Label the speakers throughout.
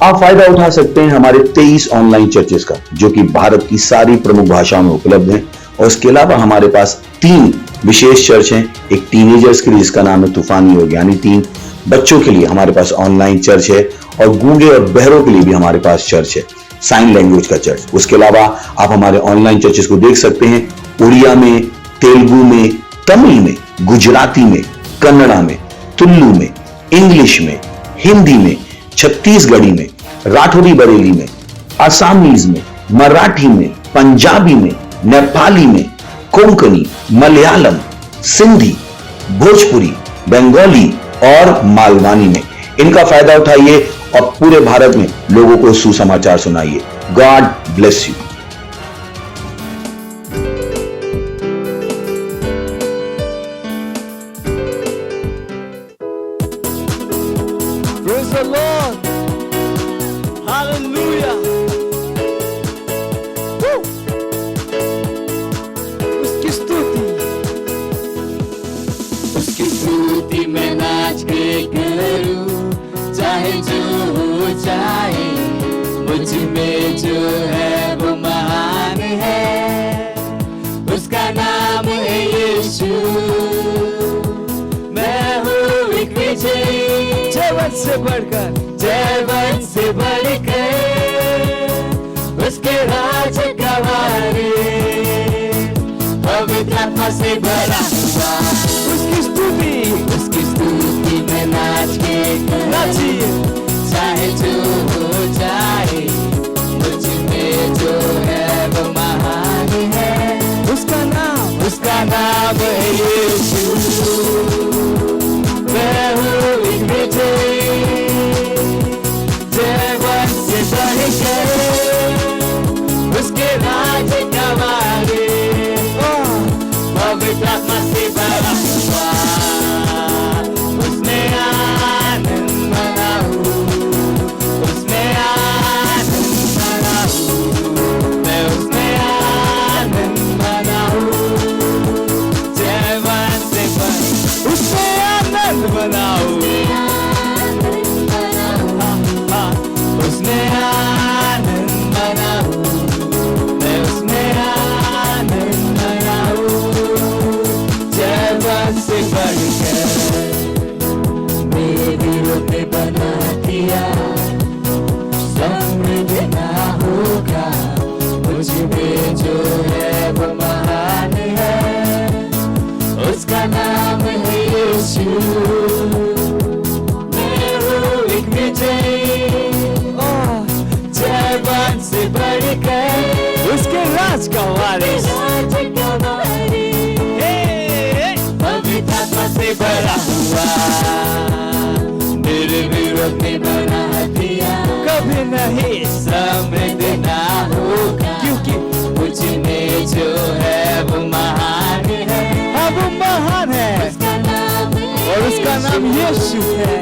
Speaker 1: आप फायदा उठा सकते हैं हमारे 23 ऑनलाइन चर्चेस का, जो कि भारत की सारी प्रमुख भाषाओं में उपलब्ध हैं। और इसके अलावा हमारे पास 3 विशेष चर्च हैं। एक टीनेजर्स के लिए जिसका नाम है तूफानी योग यानी 3, बच्चों के लिए हमारे पास ऑनलाइन चर्च है, और गूंगे और बहरों के लिए भी हमारे पास चर्च है, साइन लैंग्वेज का चर्च। उसके अलावा आप हमारे ऑनलाइन चर्चेस को देख सकते हैं उड़िया में, तेलुगु में, तमिल में, गुजराती में, कन्नड़ा में, तुलु में, इंग्लिश में, हिंदी में, छत्तीसगढ़ी में, राठौरी बरेली में, असमीज में, मराठी में, पंजाबी में, नेपाली में, कोंकणी, मलयालम, सिंधी, भोजपुरी, बंगाली और मालवानी में। इनका फायदा उठाइए और पूरे भारत में लोगों को सुसमाचार सुनाइए। God bless you.
Speaker 2: Praise the Lord. Hallelujah. Woo. उसकी स्तुति में नाच के करूं, चाहे जो हो जाए, मुझ में जो है वो महान है, उसका नाम है यीशु। मैं हूँ एक विजयी, जयवंत से बढ़कर उसके राज का वारी, पवित्र आत्मा से भरा हुआ। उसकी स्तुति में नाच के नाचिए, चाहे जो हो जाए, मुझ में जो है वो महान है, उसका नाम है यीशु। मैं हूँ एक विजयी, जयवंत से बढ़कर उसके राज का वारी, पवित्र आत्मा से भरा हुआ। उसमें आनंद मनाऊं, उसमें आनंद मनाऊं, मैं उसमें आनंद मनाऊं, जयवंत से बढ़कर उसमें आनंद मनाऊं, उसमें आनंद मनाऊं, मैं उसमें आनंद मनाऊं, जयवंत से बढ़कर। मेरी रोग ने बना दिया, समृद्ध ना होगा, मुझ में जो है वो महान है, उसका नाम है यीशु। मैं हूँ एक विजयी, जयवंत से बढ़कर उसके राज का वारिस, पवित्र आत्मा से भरा हुआ। मेरे विरोध ने बना दिया, कभी नहीं समृद्ध ना होगा, क्योंकि मुझ में जो है वो महान है, हाँ वो महान है, और उसका नाम यीशु है।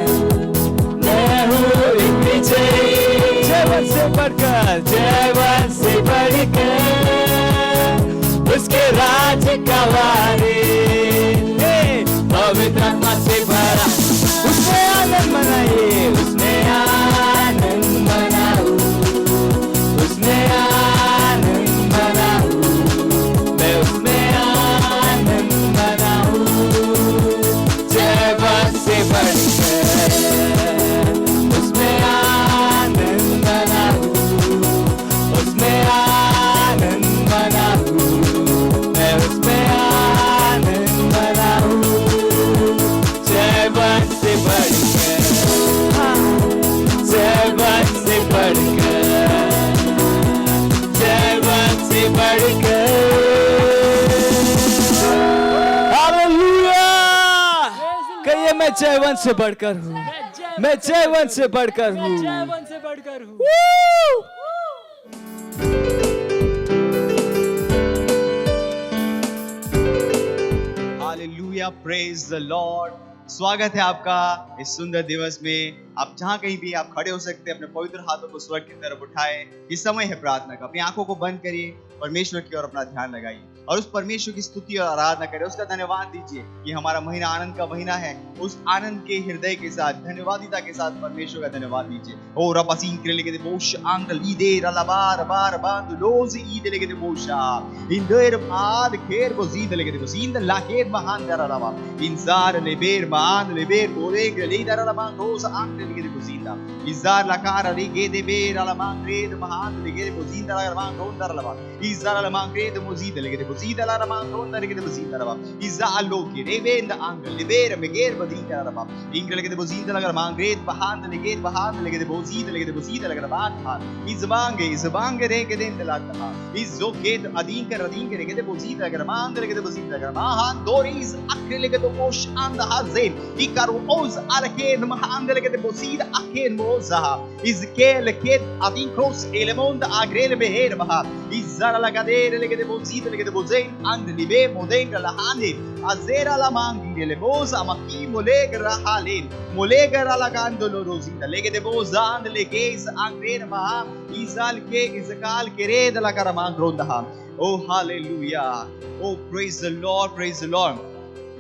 Speaker 2: मैं हूँ एक विजयी, जयवंत से बढ़कर उसके राज का वारी, पवित्र आत्मा से भरा, उसमें आनंद मनाइए, उसमें आनंद मनाऊं, उसमें आनंद मनाऊं, मैं उसमें आनंद मनाऊं, जयवंत से बढ़कर उसमें आनंद मनाऊं, उसमें आनंद मनाऊं, मैं उसमें आनंद मनाऊं, जयवंत से बढ़कर, जयवंत से बढ़कर, जयवंत से बढ़कर। हालेलुया! कहिए मैं जयवंत से बढ़कर हूँ, मैं जयवंत से बढ़कर हूँ,
Speaker 3: जयवंत से बढ़कर हूँ।
Speaker 4: Hallelujah, praise the Lord. स्वागत है आपका इस सुंदर दिवस में। आप जहां कहीं भी आप खड़े हो सकते हैं, अपने पवित्र हाथों को स्वर्ग की तरफ उठाएं। इस समय है प्रार्थना का। अपनी आंखों को बंद करिए, परमेश्वर की ओर अपना ध्यान लगाइए। और उस परमेश्वर की स्तुति और आराधना करें, उसका धन्यवाद दीजिए कि हमारा महीना आनंद का महीना है। उस आनंद के हृदय के साथ, धन्यवादिता के साथ परमेश्वर का धन्यवाद दीजिए। ओ रपासीन के लेके दे बोश आंगल ईदे रलाबार बार बांध लोज ईद लेके दे बोशा इंदर भाद खेर को जीद लेके दे बोसींद लाखेर महान दरलाबा इंजार लेबेर मान लेबेर बोरे गली दरलाबा रोज आंगल लेके दे बोसींदा इंजार लकार लेके दे बेर रलाबान रेद महान लेके दे बोसींदा रलाबान रोन दरलाबा इंजार रलाबान रेद मोजीद लेके दे बोसींदा रलाबान रोन लेके दे बोसींदा रलाबा इंजार लोके रेबेंद आंगल लेबेर मेगेर बदींदा रलाबा इंगल लेके दे बोसींदा रलाबान रेद बहान लेके दे बोसींदा लेके दे बोसींदा लेके दे बात इज़बांगे लेके दे दलाता इज़ोकेत अदीन के लेके दे बोसींदा लेके मान लेके दे बोसींदा लेके महान दोरीज अक्रे लेके दे बोश आंद हाज़ेन इकारो ओज अलकेन महान लेके दे बोसींदा अकेन मोज़ा इज़केल केत अदीन क्रोस एलेमोंद आग्रेल बेहेर बहा इज़ारा लगा दे लेके दे बोसींदा लेके दे बोज़ेन अंद लिबे मोदेंग लहाने अज़ेरा ला मांगी ले बोज़ा मकी मोलेग रहालेन मोलेग रलागान दोलो रोज़ीदा लेके दे बोज़ान लेके इस आग्रेन महा इज़ाल के इज़काल के रेद लगा रमांग रोंदहा ओ हालेलुया ओ प्रेज द लॉर्ड।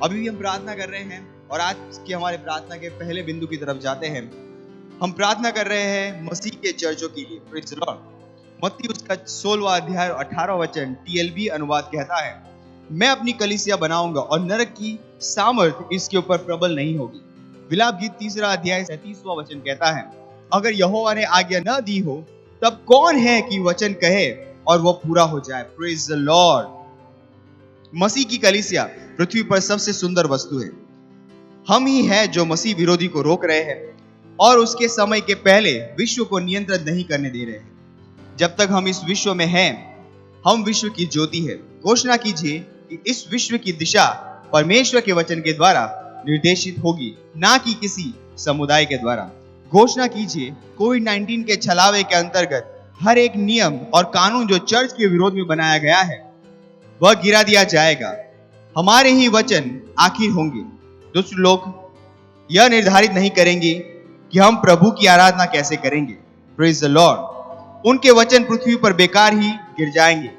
Speaker 4: अभी भी हम प्रार्थना कर रहे हैं और आज की हमारे प्रार्थना के पहले बिंदु की तरफ जाते हैं। हम प्रार्थना कर रहे हैं मसीह के चर्चों के लिए। Praise the Lord. मत्ती उसका 16वां अध्याय 18वां वचन TLB अनुवाद कहता है, मैं अपनी कलीसिया बनाऊंगा और नरक की सामर्थ इसके ऊपर प्रबल नहीं होगी। विलाप गीत 3 अध्याय 37वां वचन कहता है, अगर यहोवा ने आज्ञा न दी हो तब कौन है कि वचन कहे और वो पूरा हो जाए। Praise the Lord. मसीह की कलीसिया पृथ्वी पर सबसे सुंदर वस्तु है। हम ही है जो मसीह विरोधी को रोक रहे हैं और उसके समय के पहले विश्व को नियंत्रित नहीं करने दे रहे हैं। जब तक हम इस विश्व में हैं, हम विश्व की ज्योति है। घोषणा कीजिए कि इस विश्व की दिशा परमेश्वर के वचन के द्वारा निर्देशित होगी, ना कि किसी समुदाय के द्वारा। घोषणा कीजिए कोविड-19 के छलावे के अंतर्गत हर एक नियम और कानून जो चर्च के विरोध में बनाया गया है वह गिरा दिया जाएगा। हमारे ही वचन आखिर होंगे। दुष्ट लोग यह निर्धारित नहीं करेंगे कि हम प्रभु की आराधना कैसे करेंगे। Praise the Lord. उनके वचन पृथ्वी पर बेकार ही गिर जाएंगे,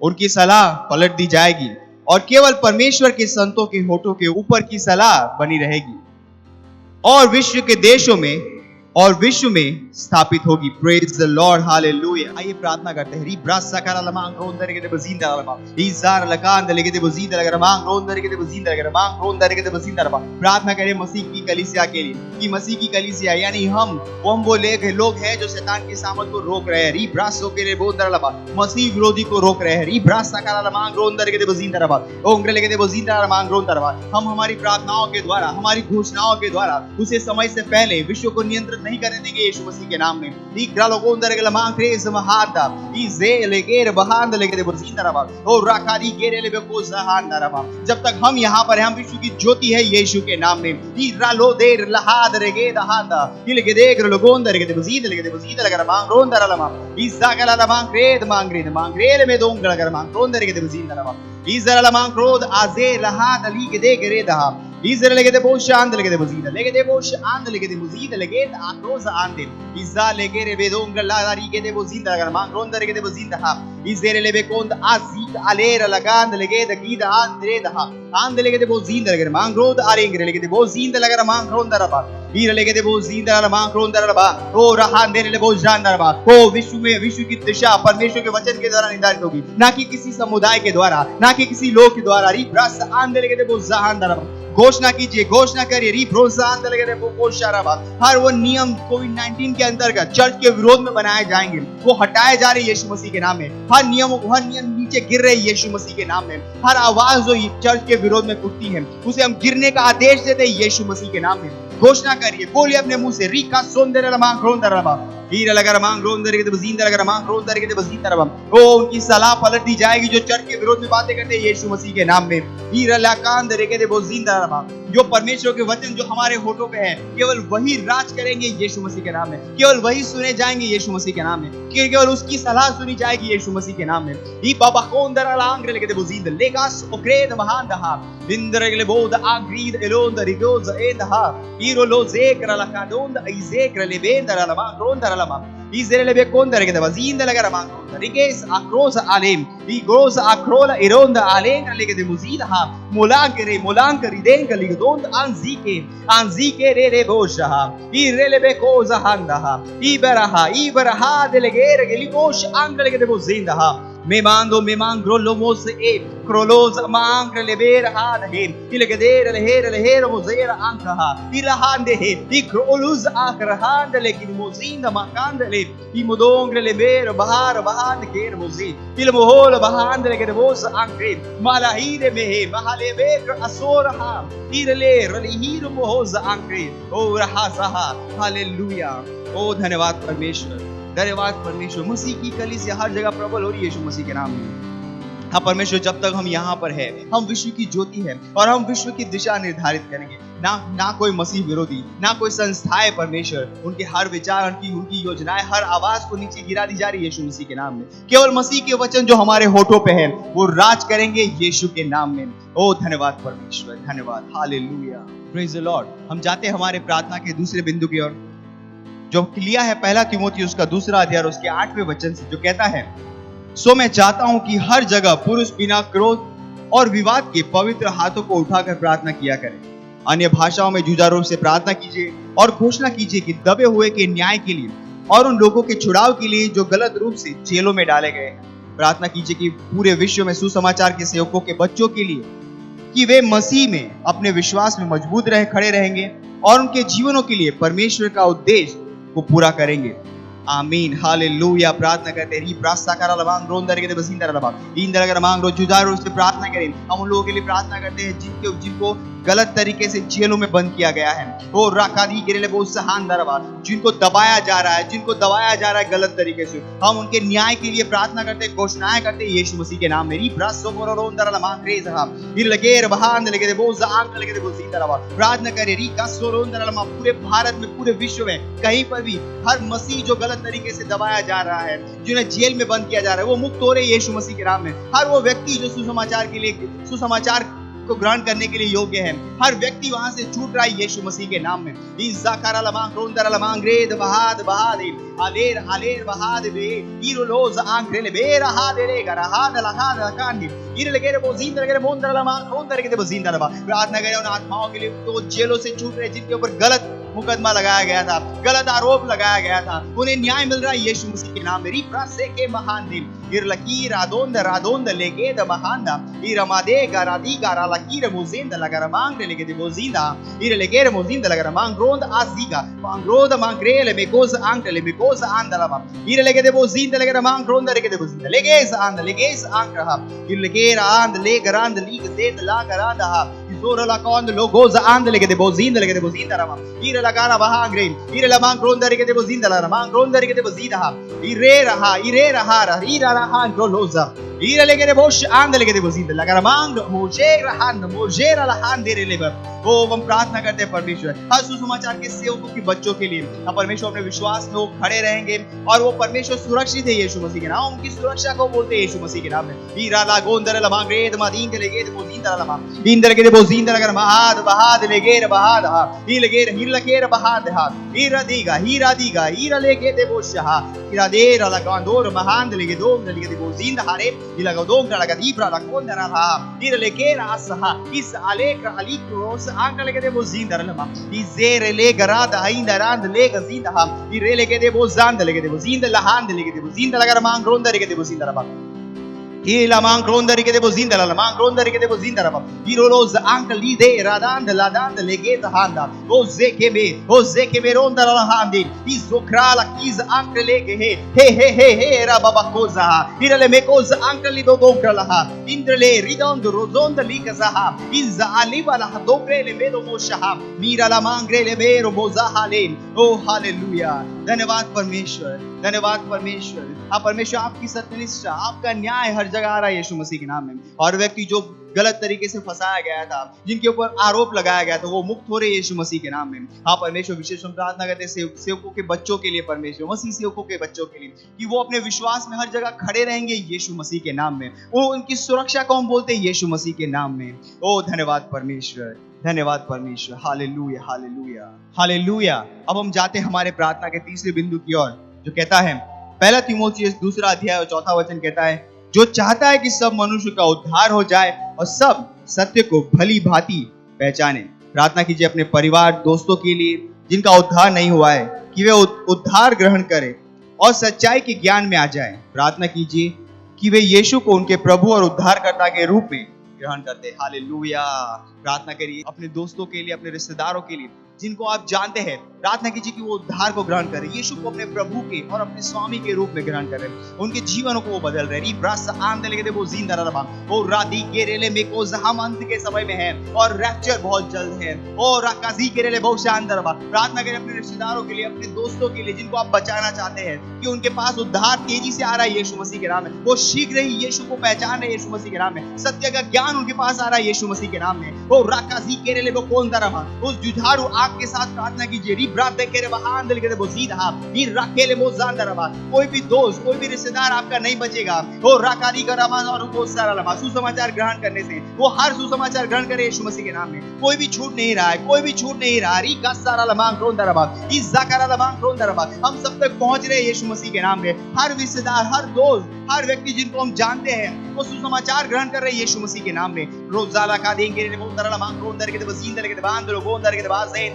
Speaker 4: उनकी सलाह पलट दी जाएगी और केवल परमेश्वर के संतों के होठों के ऊपर की सलाह बनी रहेगी और विश्व के देशों में और विश्व में स्थापित होगी। Praise the Lord. हालेलुया। आइए प्रार्थना करते हैं। रिब्रास सकरा लमांग रोंदर के दे बजींदा लमा इजार लकान लेके दे बजींदा लगा लमांग रोंदर के दे बजींदा लगा लमांग रोंदर के दे बजींदा लमा। प्रार्थना करें मसीह की कलीसिया के लिए कि मसीह की कलीसिया यानी हम वो लोग हैं जो शैतान की सामर्थ को रोक रहे हैं। रिब्रास के लिए बोंदर लमा मसीह विरोधी को रोक रहे हैं। रिब्रास सकरा लमांग रोंदर के दे बजींदा लमा ओंगरे लेके दे बजींदा लमांग रोंदर लमा। हम हमारी प्रार्थनाओं के द्वारा, हमारी घोषणाओं के द्वारा उसे समय से पहले विश्व को नियंत्रित नहीं करने देंगे यीशु मसीह के नाम में। इकरा लोगों अंदर के लमांग क्रेज महादा इजे लेगेर बहांद लेके दे बजींदा रबा और राखादी गेरे ले बेको जहान रबा। जब तक हम यहाँ पर हैं, हम विश्व की ज्योति है यीशु के नाम में। इरा लो देर लहाद रेगे दहादा इलके देख लोगों अंदर के दे बजींदा लेके दे बजींदा लगा मांग रोंदा रलमा इजा कला लमांग क्रेद मांग रेल में दोंगड़ कर मांग रोंदा के दे बजींदा रबा इजरा लमांग क्रोध आजे लहाद अली के दे गेरे दहा इजरा लेके दे बोश आंद लेके दे बजींदा लेके दे बोश आंद लेके दे मुजीद लेके आक्रोज आंद इजा लेके रे बेदोंगड़ लादारी के दे बजींदा लगा मांग रोंदा के दे बजींदा हा इजेरे ले बेकोंद आजीक अलेर लगांद लेके द गीद आंद रे दहा आंद लेके दे बोजींदा लगा मांग रोद आरेंगरे लेके दे बोजींदा लगा मांग रोंदा रबा हीर लेके दे बोजींदा लगा मांग रोंदा रबा ओ रहान दे ले बोज जान रबा ओ विश्व की दिशा परमेश्वर के वचन के द्वारा निर्धारित होगी, ना कि किसी समुदाय के द्वारा, ना कि किसी लोग के द्वारा। री ब्रस आंद लेके दे बोज जान रबा। घोषणा कीजिए, घोषणा करिए। री प्रोत्साहन लगे हर वो नियम कोविड-19 के अंतर्गत चर्च के विरोध में बनाए जाएंगे, वो हटाए जा रहे यीशु मसीह के नाम में। हर नियम नीचे गिर रहे यीशु मसीह के नाम में। हर आवाज जो चर्च के विरोध में उठती है उसे हम गिरने का आदेश देते हैं यीशु मसीह के नाम में। घोषणा करिए, बोलिए अपने मुंह से रीका सोंदर लमांग रोंदर रबा हीरा लगा रमांग रोंदर के बजींदा लगा रमांग रोंदर के बजींदा रबा। ओ उनकी सलाह पलट दी जाएगी जो चर्च के विरोध में बातें करते हैं यीशु मसीह के नाम में। हीरा लकान दरे के बजींदा रबा। जो परमेश्वर के वचन जो हमारे होठों पे है केवल वही राज करेंगे यीशु मसीह के नाम में, केवल वही सुने जाएंगे यीशु मसीह के नाम में, केवल उसकी सलाह सुनी जाएगी यीशु मसीह के नाम में। ई बाबा कोंदर लांग रे के बजींदा लेगास ओक्रेद महान दहा बिंदर के बोद आग्रीद एलोंद रिगोज एंदहा हीरो लो जेकर लकादोंद इजेकर लेबेंदर लमा रोंदर लमा Izrele be konda lege de bazinda lege ramang konda. Riges akrosa alim. Igos akrola ironda alenga lege de muzida ha. Molankere denga lege donda anzike re bosha ha. Irele be koza handa ha. Iberaha delegere geligos angle lege de muzinda ha. Memangro lomos e crolos mangre lebera had him ilegedere lehere mozera ankaha ilahande he ikroluz akrahand lekin mozinda makandele imodongre lebera bahar ker mozin ilmohol bahand legede mos ankre malahire mehe mahalebe asoraha irele relihir mohoz ankre o rahasaha हालेलुया ओ धन्यवाद परमेश्वर धन्यवाद परमेश्वर मसीह की कलीसिया हर जगह प्रबल हो रही है यीशु मसीह के नाम में हाँ परमेश्वर जब तक हम यहाँ पर है हम विश्व की ज्योति है और हम विश्व की दिशा निर्धारित करेंगे ना कोई मसीह विरोधी ना कोई संस्थाएं परमेश्वर उनके हर विचार उनकी योजनाएं हर आवाज को नीचे गिरा दी जा रही है यीशु मसीह के नाम में केवल मसीह के वचन जो हमारे होठों पे है वो राज करेंगे यीशु के नाम में ओ धन्यवाद परमेश्वर धन्यवाद हालेलुया प्रेज द लॉर्ड हम जाते हैं हमारे प्रार्थना के दूसरे बिंदु की ओर जो लिया है पहला तीमुथियुस का दूसरा अध्याय उसके 8वें वचन से जो कहता है सो मैं चाहता हूं कि हर जगह पुरुष बिना क्रोध और विवाद के पवित्र हाथों को उठाकर प्रार्थना किया करें अन्य भाषाओं में जुझारू से प्रार्थना कीजिए और घोषणा कीजिए कि दबे हुए के न्याय के लिए और उन लोगों के छुड़ाव के लिए जो गलत रूप से जेलों में डाले गए हैं प्रार्थना कीजिए कि पूरे विश्व में सुसमाचार के सेवकों के बच्चों के लिए कि वे मसीह में अपने विश्वास में मजबूत खड़े रहेंगे और उनके जीवनों के लिए परमेश्वर का उद्देश्य को पूरा करेंगे आमीन हालेलुया प्रार्थना करते हैं प्रार्थना करा लबांग रोंदर के बसिंदर लबांग इंदर अगर मांग रो जुदार से प्रार्थना करें हम उन लोगों के लिए प्रार्थना करते हैं जिनको गलत तरीके से जेलों में बंद किया गया है वो राकादी के लिए बहुत सहान दरबार जिनको दबाया जा रहा है गलत तरीके से हम उनके न्याय के लिए प्रार्थना करते हैं घोषणाएं करते हैं यीशु मसीह के नाम में प्रार्थना करें पूरे भारत में पूरे विश्व में कहीं पर भी हर मसीह जो गलत तरीके से दबाया जा रहा है जिन्हें जेल में बंद किया जा रहा है वो मुक्त हो रहे यीशु मसीह के नाम में हर वो व्यक्ति जो सुसमाचार को ग्रहण करने के लिए योग्य है हर व्यक्ति वहां से छूट रहा है यीशु मसीह के नाम में प्रार्थना करें उन आत्माओं के लिए तो जेलों से छूट रहे जिनके ऊपर गलत मुकदमा लगाया गया था गलत आरोप लगाया गया था उन्हें न्याय मिल रहा है यीशु मसीह के नाम में रिप्रासे के महान दिन इरलकी रादोंद लेके द महानदा इरमादे गारादी गारालकीर मोजिंद लगारमांग लेके दे मोजिंदा इरलेकेर मोजिंद लगारमांग रोंद आजीगा मांग्रोद मांग्रेले मेकोज आंकले मेकोज आंदलमा इरलेके दे मोजिंद लगारमांग रोंद लेके दे मोजिंद लेगेस आंकरहा इरलेकेर आंद ले गरांद लीग देत ला गरांदा जोर ला कौन लोगोज आंद लेके दे मोजिंद रमा इर लगाना बहांग्रे इर लमांग रोंद लेके दे मोजिंद ला मांग रोंद लेके दे मोजिंदा इरे रहा लोजा ira legere bosh and legere bozinde लगा मांग मोजेर लहान दे रे ओ हम प्रार्थना करते हैं परमेश्वर हर सुसमाचार के सेवकों के बच्चों के लिए परमेश्वर अपने विश्वास में वो खड़े रहेंगे और वो परमेश्वर सुरक्षित है यीशु मसीह के नाम उनकी सुरक्षा को बोलते हैं यीशु मसीह के नाम में ईरा लागोंदर लमांग्रेद मादीन के लेगे बोजिंदर लमा इंदर के बोजिंदर अगर महाद बहाद लेगेर बहाद हा ई लेगेर हिलकेर बहाद हा हीरा दीगा हीरा लेके दे बोशहा हीरा देर लगांदोर महान लेगे दो लेगे दे बोजिंद हारे इलागा दो लगा दीब्रा लगोंदर हा हीरा लेकेर असहा इस आलेक अलीक्रोस आंक लेके दे बोजिंदर लमा इजेर ले गराद आइंदरांद ले गजींदा ई रे लेके दे बोजांद लेके दे बोजिंद लहांद लेके दे बोजिंद लगा मांग रोंदर लेके दे बोजिंद लमा Ila mangrondari che devo zindara la mangrondari che devo zindara ba iroloz anche l'ide radand ladand legeta handa o zeke me rondara la handi izokrala kiz anche lege he ra baba cosa irale me cosa anche li dodongra la ha indrele ridondo rozonda likazaha iz aliba la dogre le medo moshaha mira la mangre le vero mozahale oh hallelujah धन्यवाद परमेश्वर आप परमेश्वर आपकी सत्यनिष्ठा आपका न्याय हर जगह आ रहा है यीशु मसीह के नाम में और व्यक्ति जो गलत तरीके से फंसाया गया था जिनके ऊपर आरोप लगाया गया था वो मुक्त हो रहे यीशु मसीह के नाम में हाँ परमेश्वर विशेष प्रार्थना करते हैं सेवकों के बच्चों के लिए परमेश्वर मसीह सेवकों के बच्चों के लिए कि वो अपने विश्वास में हर जगह खड़े रहेंगे यीशु मसीह के नाम में वो उनकी सुरक्षा को हम बोलते हैं यीशु मसीह के नाम में ओ धन्यवाद परमेश्वर हालेलुया हालेलुया हालेलुया अब हम जाते हैं हमारे प्रार्थना के तीसरे बिंदु की ओर जो कहता है, पहला तीमुथियुस 2 अध्याय और 4 वचन कहता है, जो चाहता है कि सब मनुष्य का उद्धार हो जाए और सब सत्य को भली भांति पहचाने। प्रार्थना कीजिए अपने परिवार, दोस्तों के लिए जिनका उद्धार नहीं हुआ है, कि वे उद्धार ग्रहण करें और सच्चाई के ज्ञान में आ जाएं। प्रार्थना कीजिए कि वे यीशु को उनके प्रभु और उद्धारकर्ता के रूप में ग्रहण करते। हालेलुया। प्रार्थना करिए अपने दोस्तों के लिए, अपने रिश्तेदारों के लिए जिनको आप जानते हैं। प्रार्थना कीजिए कि वो उद्धार को ग्रहण करें, यीशु को अपने प्रभु के और अपने स्वामी के रूप में ग्रहण करें। उनके जीवनों को वो बदल रहे हैं। वो जिंदा रहा वो राधी के रेले में को हम अंत के समय में हैं और रैप्चर बहुत जल्द है। और राकाजी के रेले बहुत शानदार रहा। प्रार्थना करें अपने रिश्तेदारों के लिए, अपने दोस्तों के लिए जिनको आप बचाना चाहते हैं, कि उनके पास उद्धार तेजी से आ रहा है यीशु मसीह के नाम में। वो शीघ्र ही यीशु को पहचान रहे यीशु मसीह के नाम में। सत्य का ज्ञान उनके पास आ रहा है यीशु मसीह के नाम में। वो राकाजी के रेले वो कौन रहा, उस जुझारू आग के साथ प्रार्थना कीजिए। कोई भी दोस्त, कोई भी रिश्तेदार आपका नहीं बचेगा। वो राकारी का रमान और सुसमाचार ग्रहण करने से, वो हर सुसमाचार ग्रहण करे यीशु मसीह के नाम में। कोई भी छूट नहीं रहा है, कोई भी छूट नहीं रहा। हम सब तक पहुंच रहे यीशु मसीह के नाम में। हर रिश्तेदार, हर दोस्त, हर व्यक्ति जिनको हम जानते हैं, वो सुसमाचार ग्रहण कर रहे हैं यीशु मसीह के नाम में। रोजाला का देंगे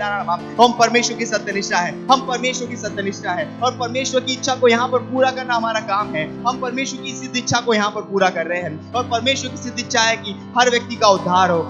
Speaker 4: हम परमेश्वर की सत्यनिष्ठा है, हम परमेश्वर की सत्यनिष्ठा है और परमेश्वर की इच्छा को यहाँ पर पूरा करना हमारा काम है। हम परमेश्वर की सिद्ध इच्छा को यहाँ पर पूरा कर रहे हैं और परमेश्वर की सिद्ध इच्छा है कि हर व्यक्ति का उद्धार हो।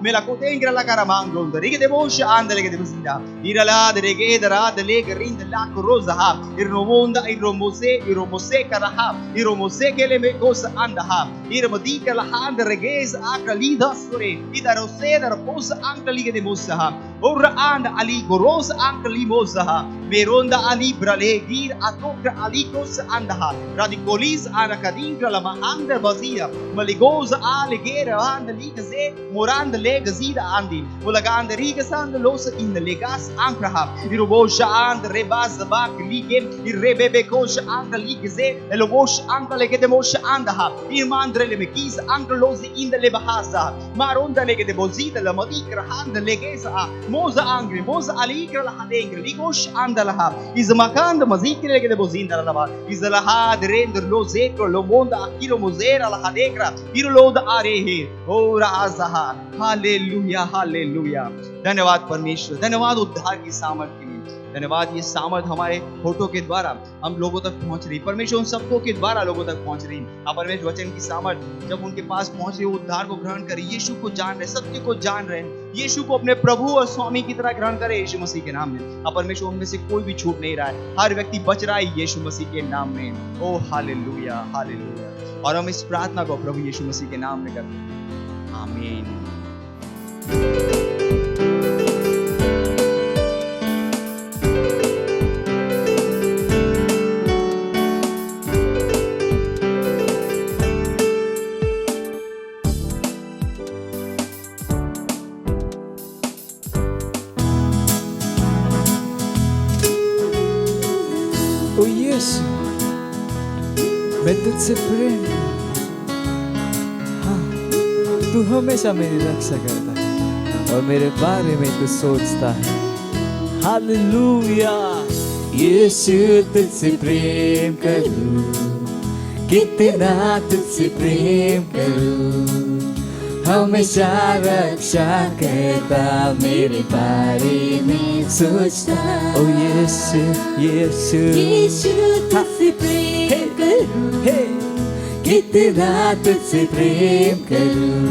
Speaker 4: मेला को तेंग्रा लगा रमांग रोंद रिगे देवोश आंदले के देवसिंदा इरला दरेगे दराद ले गरिंद लाख रोजहा इरोमोंदा इरोमोसे करहा इरोमोसे केले में कोस अंदहा इरमदी कलहांद रेगेस आकलीदा सुरे इधर से दर पोस अंकली के देवोसहा और आंद अली गोरोस अंकली मोसहा मेरोंदा अली ब्रले गिर अतोक्र अली कोस अंदहा रादिकोलिस आनकदीन कलमा अंदर बजिया मलिगोस आल गेर आंद ली Morand le gazida andi ulagand rigasand los in legas ankraha irobosh and rebaz bak lige irebebe kosh and ligze elobosh and legede mosh andaha irmandre le mekis anglos in the lebahasa maronda legede bozida la madikra hand legesa moza angri moza alikra la hadengri ligosh andalaha iz makand mazikre legede bozinda la izalaha derender lo zekro lo monda akilo mozera la hadekra irloda arehe ora hallelujah hallelujah. धन्यवाद परमेश्वर, धन्यवाद उद्धार की सामर्थ के लिए, धन्यवाद ये सामर्थ हमारे होठों के द्वारा हम लोगों तक पहुंच रही। परमेश्वर उन सबको के द्वारा लोगों तक पहुंच रही। आप परमेश्वर वचन की सामर्थ जब उनके पास पहुंच रही, उद्धार को ग्रहण करे, यीशु को जान रहे, सत्य को जान रहे, यीशु को अपने प्रभु और स्वामी की तरह ग्रहण करे यीशु मसीह के नाम में। आप परमेश्वर उनमें से कोई भी छूट नहीं रहा है, हर व्यक्ति बच रहा है यीशु मसीह के नाम में। ओ हालेलुया हालेलुया। और हम इस प्रार्थना को प्रभु यीशु मसीह के नाम में करते हैं, आमीन।
Speaker 2: ओ यीशु, मैं तुझसे प्रेम, हाँ, तू हमेशा मेरी रक्षा करता है और मेरे बारे में तू सोचता है। हालेलुया। यीशु तुझसे प्रेम करूं, कितना तुझसे प्रेम करूं, हमेशा रक्षा करता, मेरे बारे में सोचता। ओ यीशु यीशु
Speaker 3: यीशु तुझसे प्रेम करूं,
Speaker 2: कितना तुझसे प्रेम करूं,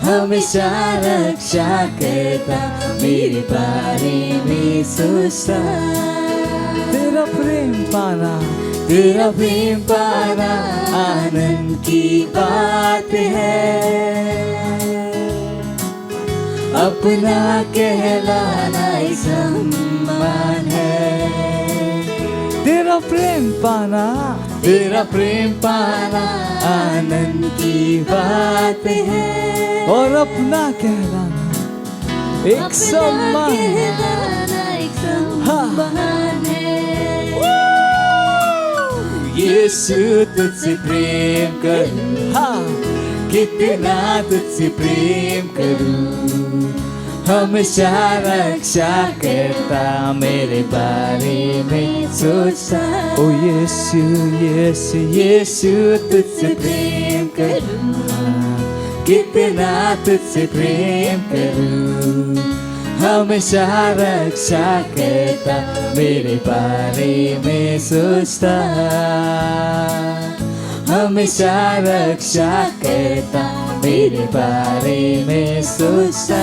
Speaker 2: हमेशा रक्षा करता, मेरे बारे में सोचता। तेरा प्रेम पाना, तेरा प्रेम पाना आनंद की बात है, अपना कहलाना सम्मान है। तेरा प्रेम पाना, तेरा प्रेम पाना आनंद की बात है और अपना कहलाना एक सम्मान है।
Speaker 3: सम्मान है।
Speaker 2: ये यीशु तुझसे प्रेम करूं, हाँ कितना तुझसे प्रेम करूं, हमेशा रक्षा करता मेरे बारे में सोचता। ओ यीशु यीशु यीशु तुझसे प्रेम करूं, हाँ, कितना तुझसे प्रेम करूं, हमेशा रक्षा करता मेरे बारे में सोचता, हमेशा रक्षा करता मेरे बारे में सोचता।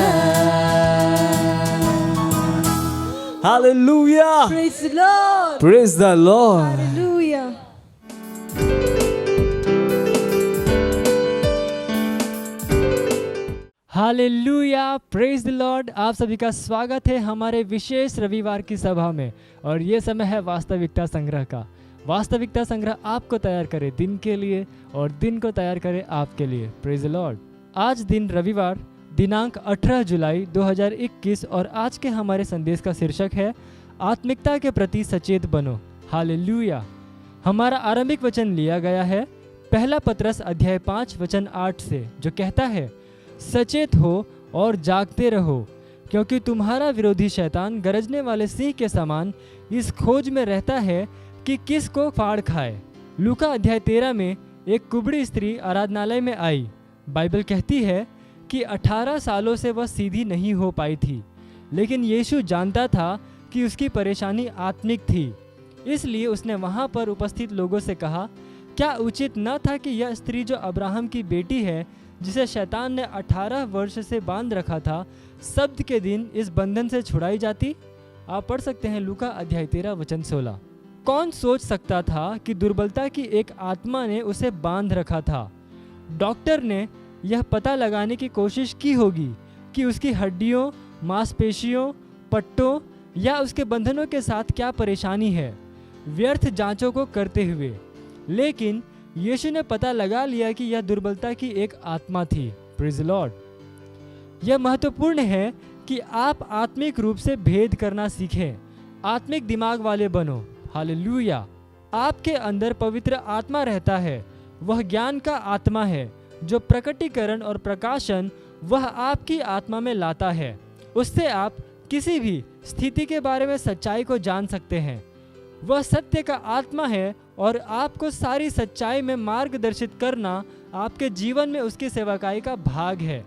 Speaker 2: Hallelujah,
Speaker 3: Praise the Lord.
Speaker 2: Praise the Lord.
Speaker 3: Hallelujah.
Speaker 5: Hallelujah, praise the Lord. आप सभी का स्वागत है हमारे विशेष रविवार की सभा में। और ये समय है वास्तविकता संग्रह का। वास्तविकता संग्रह आपको तैयार करे दिन के लिए और दिन को तैयार करे आपके लिए। Praise the Lord. आज दिन रविवार दिनांक 18 जुलाई 2021 और आज के हमारे संदेश का शीर्षक है आत्मिकता के प्रति सचेत बनो। हालेलुया। हमारा आरंभिक वचन लिया गया है पहला पतरस अध्याय 5 वचन 8 से, जो कहता है सचेत हो और जागते रहो, क्योंकि तुम्हारा विरोधी शैतान गरजने वाले सिंह के समान इस खोज में रहता है कि किसको फाड़ खाए। लूका अध्याय 13 में एक कुबड़ी स्त्री आराधनालय में आई। बाइबल कहती है कि 18 सालों से वह सीधी नहीं हो पाई थी, लेकिन यीशु जानता था कि उसकी परेशानी आत्मिक थी। इसलिए उसने वहाँ पर उपस्थित लोगों से कहा, क्या उचित न था कि यह स्त्री जो अब्राहम की बेटी है, जिसे शैतान ने 18 वर्ष से बांध रखा था, शब्द के दिन इस बंधन से छुड़ाई जाती? आप पढ़ सकते हैं लूका अध्याय 13 वचन 16। कौन सोच सकता था कि दुर्बलता की एक आत्मा ने उसे बांध रखा था? डॉक्टर ने यह पता लगाने की कोशिश की होगी कि उसकी हड्डियों, मांसपेशियों, पट्टों या उसके बंधनों के साथ क्या परेशानी है, व्यर्थ जांचों को करते हुए। लेकिन यीशु ने पता लगा लिया कि यह दुर्बलता की एक आत्मा थी। Praise the Lord. यह महत्वपूर्ण है कि आप आत्मिक रूप से भेद करना सीखें, आत्मिक दिमाग वाले बनो। हालेलुया। आपके अंदर पवित्र आत्मा रहता है। वह ज्ञान का आत्मा है जो प्रकटीकरण और प्रकाशन वह आपकी आत्मा में लाता है। उससे आप किसी भी स्थिति के बारे में सच्चाई को जान सकते हैं। वह सत्य का आत्मा है और आपको सारी सच्चाई में मार्गदर्शित करना आपके जीवन में उसकी सेवकाई का भाग है।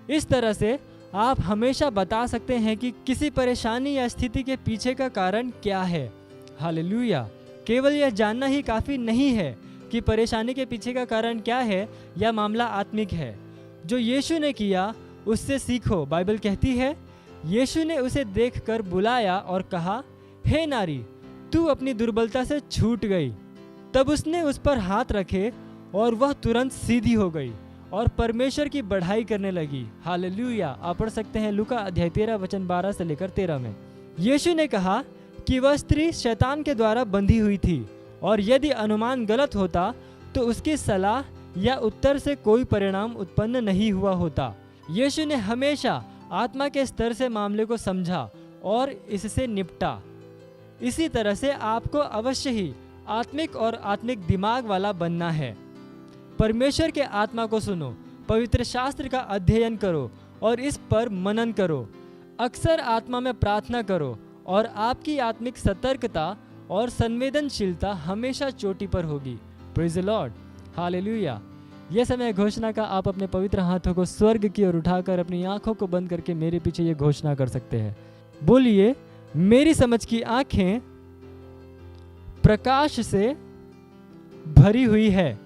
Speaker 5: इस तरह से आप हमेशा बता सकते हैं कि किसी परेशानी या स्थिति के पीछे का कारण क्या है। हालेलुया। केवल यह जानना ही काफ़ी नहीं है कि परेशानी के पीछे का कारण क्या है या मामला आत्मिक है। जो यीशु ने किया उससे सीखो। बाइबल कहती है यीशु ने उसे देखकर बुलाया और कहा, हे नारी, तू अपनी दुर्बलता से छूट गई। तब उसने उस पर हाथ रखे और वह तुरंत सीधी हो गई और परमेश्वर की बढ़ाई करने लगी। हालेलुया। आप पढ़ सकते हैं लूका अध्याय 13 वचन 12 से लेकर 13 में। यीशु ने कहा कि वह स्त्री शैतान के द्वारा बंधी हुई थी और यदि अनुमान गलत होता तो उसकी सलाह या उत्तर से कोई परिणाम उत्पन्न नहीं हुआ होता। यीशु ने हमेशा आत्मा के स्तर से मामले को समझा और इससे निपटा। इसी तरह से आपको अवश्य ही आत्मिक और आत्मिक दिमाग वाला बनना है। परमेश्वर के आत्मा को सुनो, पवित्र शास्त्र का अध्ययन करो और इस पर मनन करो। अक्सर आत्मा में प्रार्थना करो और आपकी आत्मिक सतर्कता और संवेदनशीलता हमेशा चोटी पर होगी। Praise the Lord. हालेलुया। यह समय घोषणा का। आप अपने पवित्र हाथों को स्वर्ग की ओर उठाकर अपनी आंखों को बंद करके मेरे पीछे ये घोषणा कर सकते हैं। बोलिए, मेरी समझ की आंखें प्रकाश से भरी हुई है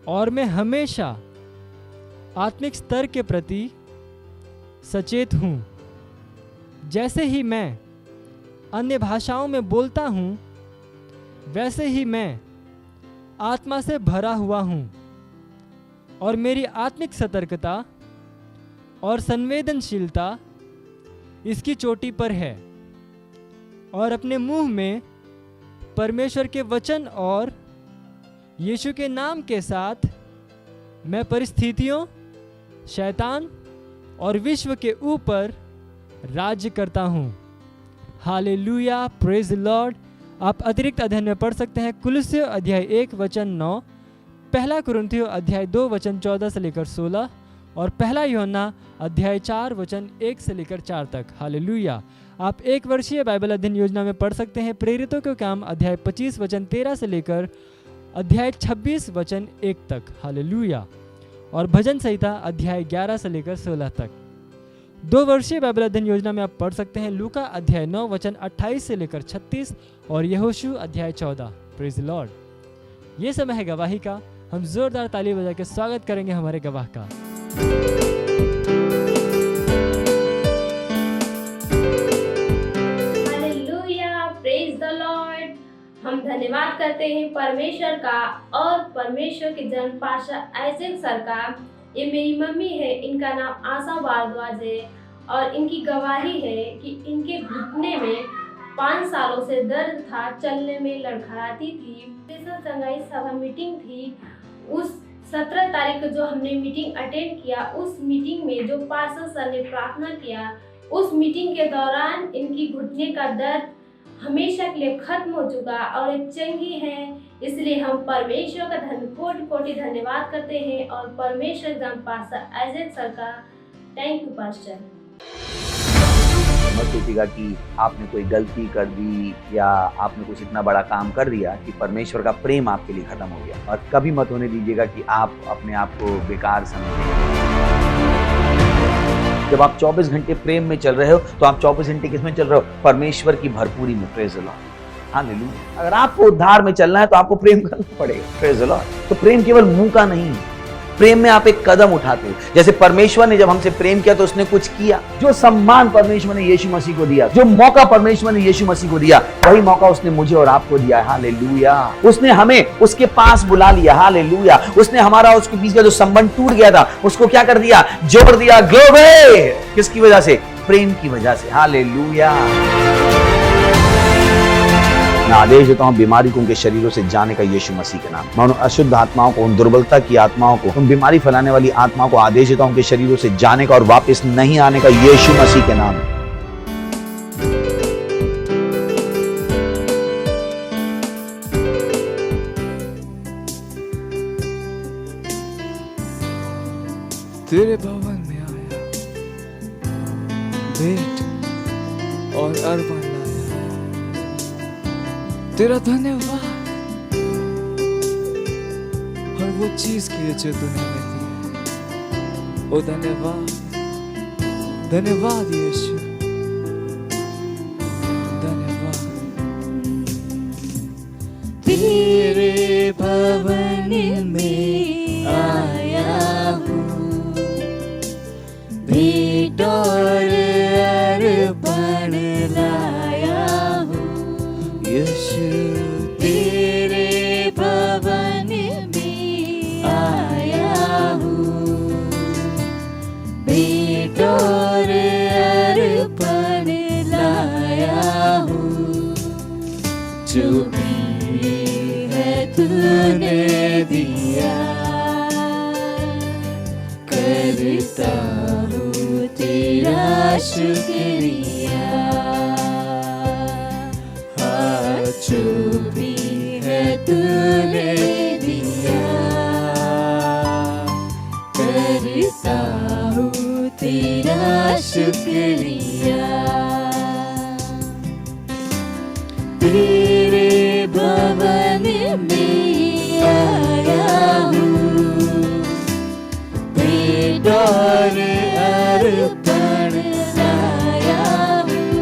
Speaker 5: और मैं हमेशा आत्मिक स्तर के प्रति सचेत हूं। जैसे ही मैं अन्य भाषाओं में बोलता हूं, वैसे ही मैं आत्मा से भरा हुआ हूं और मेरी आत्मिक सतर्कता और संवेदनशीलता इसकी चोटी पर है और अपने मुंह में परमेश्वर के वचन और यीशु के नाम के साथ मैं परिस्थितियों, शैतान और विश्व के ऊपर राज्य करता हूँ। हालेलुया। Praise the Lord. आप अतिरिक्त अध्ययन में पढ़ सकते हैं कुलुस्सियों अध्याय 1 वचन 9, पहला कुरिन्थियों अध्याय 2 वचन 14 से लेकर 16 और पहला यूहन्ना अध्याय 4 वचन 1 से लेकर 4 तक। हालेलुया। आप 1 वर्षीय बाइबल अध्ययन योजना में पढ़ सकते हैं प्रेरितों के काम अध्याय 25 वचन 13 से लेकर अध्याय 26 वचन 1 तक। हालेलुया। और भजन संहिता अध्याय 11 से लेकर 16 तक। 2 वर्षीय बाइबल अध्ययन योजना में आप पढ़ सकते हैं लूका अध्याय 9 वचन 28 से लेकर 36 और यहोशू अध्याय 14। Praise the Lord. ये समय है गवाही का। हम जोरदार ताली बजा के स्वागत करेंगे हमारे गवाह का।
Speaker 6: Hallelujah, praise the Lord. हम धन्यवाद करते हैं परमेश्वर का और परमेश्वर के जन्म पाशा आइजैक सर का। ये मेरी मम्मी है, इनका नाम आशा भारद्वाज है और इनकी गवाही है कि इनके घुटने में 5 सालों से दर्द था, चलने में लड़खड़ाती थी। संगाई सभा मीटिंग थी, उस 17 तारीख को जो हमने मीटिंग अटेंड किया, उस मीटिंग में जो पास्टर सर ने प्रार्थना किया, उस मीटिंग के दौरान इनकी घुटने का दर्द हमेशा के लिए खत्म हो चुका और एक चंगी है। इसलिए हम परमेश्वर का कोटि कोटि धन्यवाद करते हैं और परमेश्वर का पास्टर आइजैक सर का थैंक यू पास्टर।
Speaker 7: मत सोचिएगा कि आपने कोई गलती कर दी या आपने कुछ इतना बड़ा काम कर दिया कि परमेश्वर का प्रेम आपके लिए खत्म हो गया, और कभी मत होने दीजिएगा कि आप अपने आप को बेकार समझें। जब आप 24 घंटे प्रेम में चल रहे हो तो आप 24 घंटे किसमें चल रहे हो? परमेश्वर की भरपूरी में। Praise the Lord. हालेलुया। अगर आपको उद्धार में चलना है तो आपको प्रेम करना पड़ेगा। Praise the Lord. तो प्रेम केवल मुंह का नहीं है, प्रेम में आप एक कदम उठाते हो। जैसे परमेश्वर ने जब हमसे प्रेम किया तो उसने कुछ किया। जो सम्मान परमेश्वर ने यीशु मसीह को दिया, जो मौका परमेश्वर ने यीशु मसीह को दिया, वही मौका उसने मुझे और आपको दिया है। हालेलुया। उसने हमें उसके पास बुला लिया। हालेलुया। उसने हमारा उसके बीच का जो संबंध टूट गया था उसको क्या कर दिया? जोड़ दिया। ग्लोरी। किसकी वजह से? प्रेम की वजह से। हालेलुया। मैं आदेश देता हूं बीमारी को उनके शरीरों से जाने का यीशु मसीह के नाम। मैं उन अशुद्ध आत्माओं को, उन दुर्बलता की आत्माओं को, उन बीमारी फैलाने वाली आत्माओं को आदेश देता हूं उनके शरीरों से जाने का और वापस नहीं आने का यीशु मसीह के नाम।
Speaker 2: तेरे भवन में आया, भेंट और अर्पण लाया। तेरा धन्यवाद हर वो चीज के लिए जो तूने हमें दी है। ओ धन्यवाद, धन्यवाद यीशु, धन्यवाद।
Speaker 3: तेरे भवन में आया हूँ, भेंट और अर्पण लाया हूँ।
Speaker 2: यीशु
Speaker 3: तेरे भवन में आया हूँ, भेंट और अर्पण लाया हूँ। जो भी है तूने दिया, करता हूँ तेरा शुक्रिया। हाँ, जो भी है तूने दिया, करता हूँ तेरा शुक्रिया। तेरे भवन में आया हूँ, भेंट और अर्पण लाया हूँ।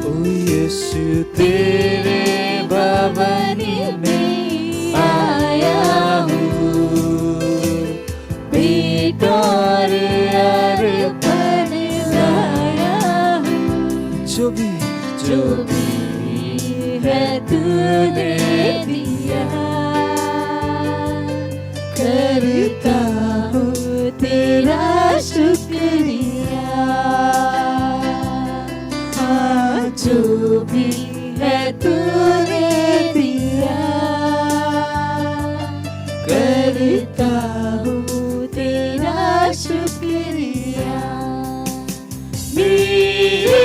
Speaker 2: ओ यीशु तेरे
Speaker 3: भवन में आया हूँ, भेंट और अर्पण लाया हूँ।
Speaker 2: जो भी
Speaker 3: है तूने दिया, करता हूँ तेरा शुक्रिया। हाँ, जो भी है तूने दिया, करता हूँ तेरा शुक्रिया। मेरे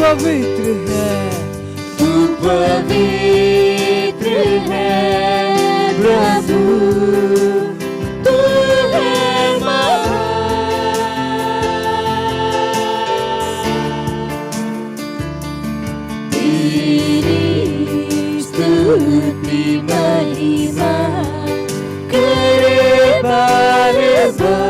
Speaker 2: पवित्र है, तू पवित्र है प्रभु, तू है महान। तेरी स्तुति महिमा करे बार बार।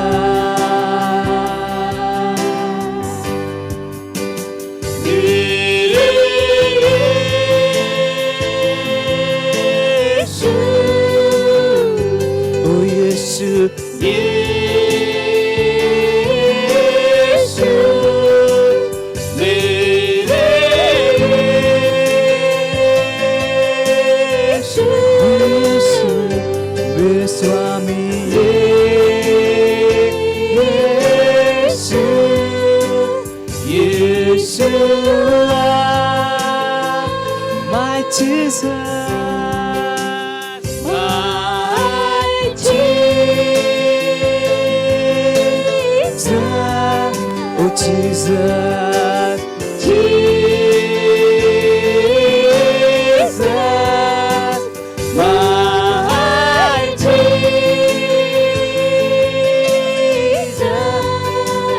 Speaker 2: Jesus, my Jesus, oh Jesus, Jesus,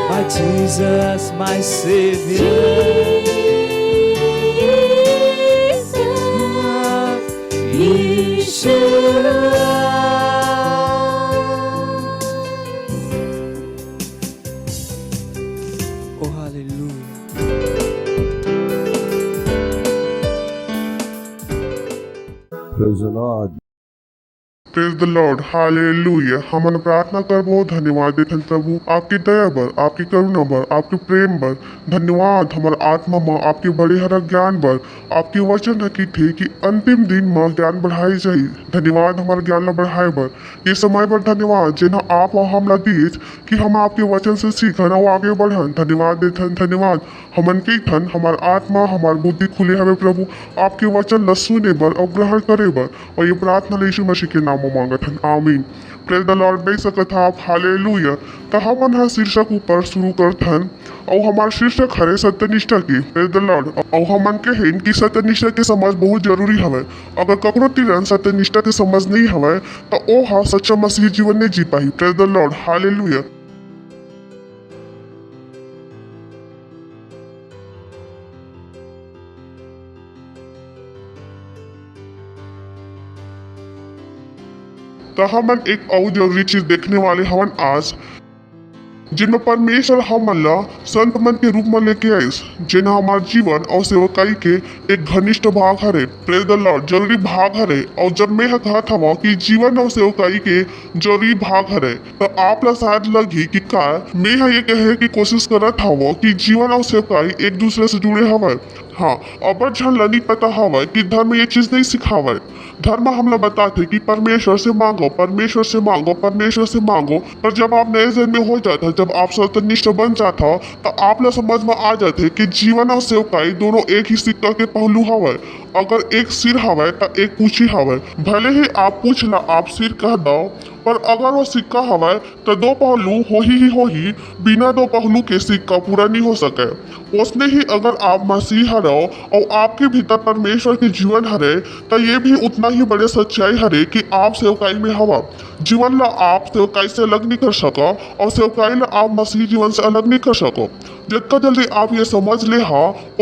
Speaker 2: my Jesus, my Savior. Oh, hallelujah.
Speaker 1: Praise the Lord.
Speaker 8: Praise the Lord hallelujah. हम प्रार्थना कर बहुत धन्यवाद देथन प्रभु आपकी दया बर, आपकी करुणा बर, आपके प्रेम बर धन्यवाद। हमार आत्मा में आपके बड़े हर ज्ञान बर, आपकी वचन है कि थे कि अंतिम दिन में ज्ञान बढ़ाई जाए। धन्यवाद हमारे ज्ञान ला बढ़ाए बर, ये समय पर धन्यवाद जिन्हें आप और हम लदीज कि हम आपके वचन से सीखन और आगे बढ़न। धन्यवाद देथन, धन्यवाद हमन की थन हमार आत्मा हमार बुद्धि खुले हवे प्रभु आपके वचन ल सुने बर और ग्रहण करे बर, और ये प्रार्थना यीशु मसीह के नाम में मांगत हन, आमीन। प्रेज द लॉर्ड नहीं सकत आप हालेलुया। तो हमन हा शीर्षक ऊपर शुरू करथन और हमार शीर्षक हरे सत्यनिष्ठा की। Praise the Lord. और हमन के हेन की सत्यनिष्ठा के समझ बहुत जरूरी हवे। अगर ककरो तिरन सत्यनिष्ठा के समझ नहीं हवे तो ओ हा सच्चा मसीह जीवन नहीं जी पाई। Praise the Lord hallelujah. तो हमन एक और जरूरी चीज देखने वाले हवन आज जिनमें परमेश्वर हमला संत मन के रूप में लेके आइस, जिन्हें हमारे जीवन और सेवकाई के एक घनिष्ठ भाग हरे। प्रेज द लॉर्ड, जरूरी भाग हरे। और जब मैं कहा था कि जीवन और सेवकाई के जरूरी भाग हरे, तो आप ला शायद लगी कि का मैं ये कहे की कोशिश कर था कि जीवन और सेवकाई एक दूसरे से जुड़े हवे। हाँ, अब झन नहीं पता हवा कि धर्म ये चीज नहीं सिखावे। धर्म हम लोग बताते कि परमेश्वर से मांगो, परमेश्वर से मांगो, परमेश्वर से मांगो। पर जब आप नए जन्म में हो जाता, जब आप सत्यनिष्ठ बन जाता, तो आप लोग समझ में आ जाते कि जीवन और सेवकाई दोनों एक ही सिक्का के पहलू हवे। अगर एक सिर हवे तो एक पूछी हवे। भले ही आप पूछ ला आप सिर कह दो, पर अगर वो सिक्का हवे तो दो पहलू हो ही। बिना दो पहलू के सिक्का पूरा नहीं हो सके। उसने ही अगर आप मसीह हरो और आपके भीतर परमेश्वर के जीवन हरे, तो ये भी उतना ही बड़े सच्चाई हरे कि आप सेवकाई में हवा। जीवन ला आप सेवकाई से अलग नहीं कर सको और सेवकाई ला आप मसीह जीवन से अलग नहीं कर सको। जितना जल्दी आप ये समझ ले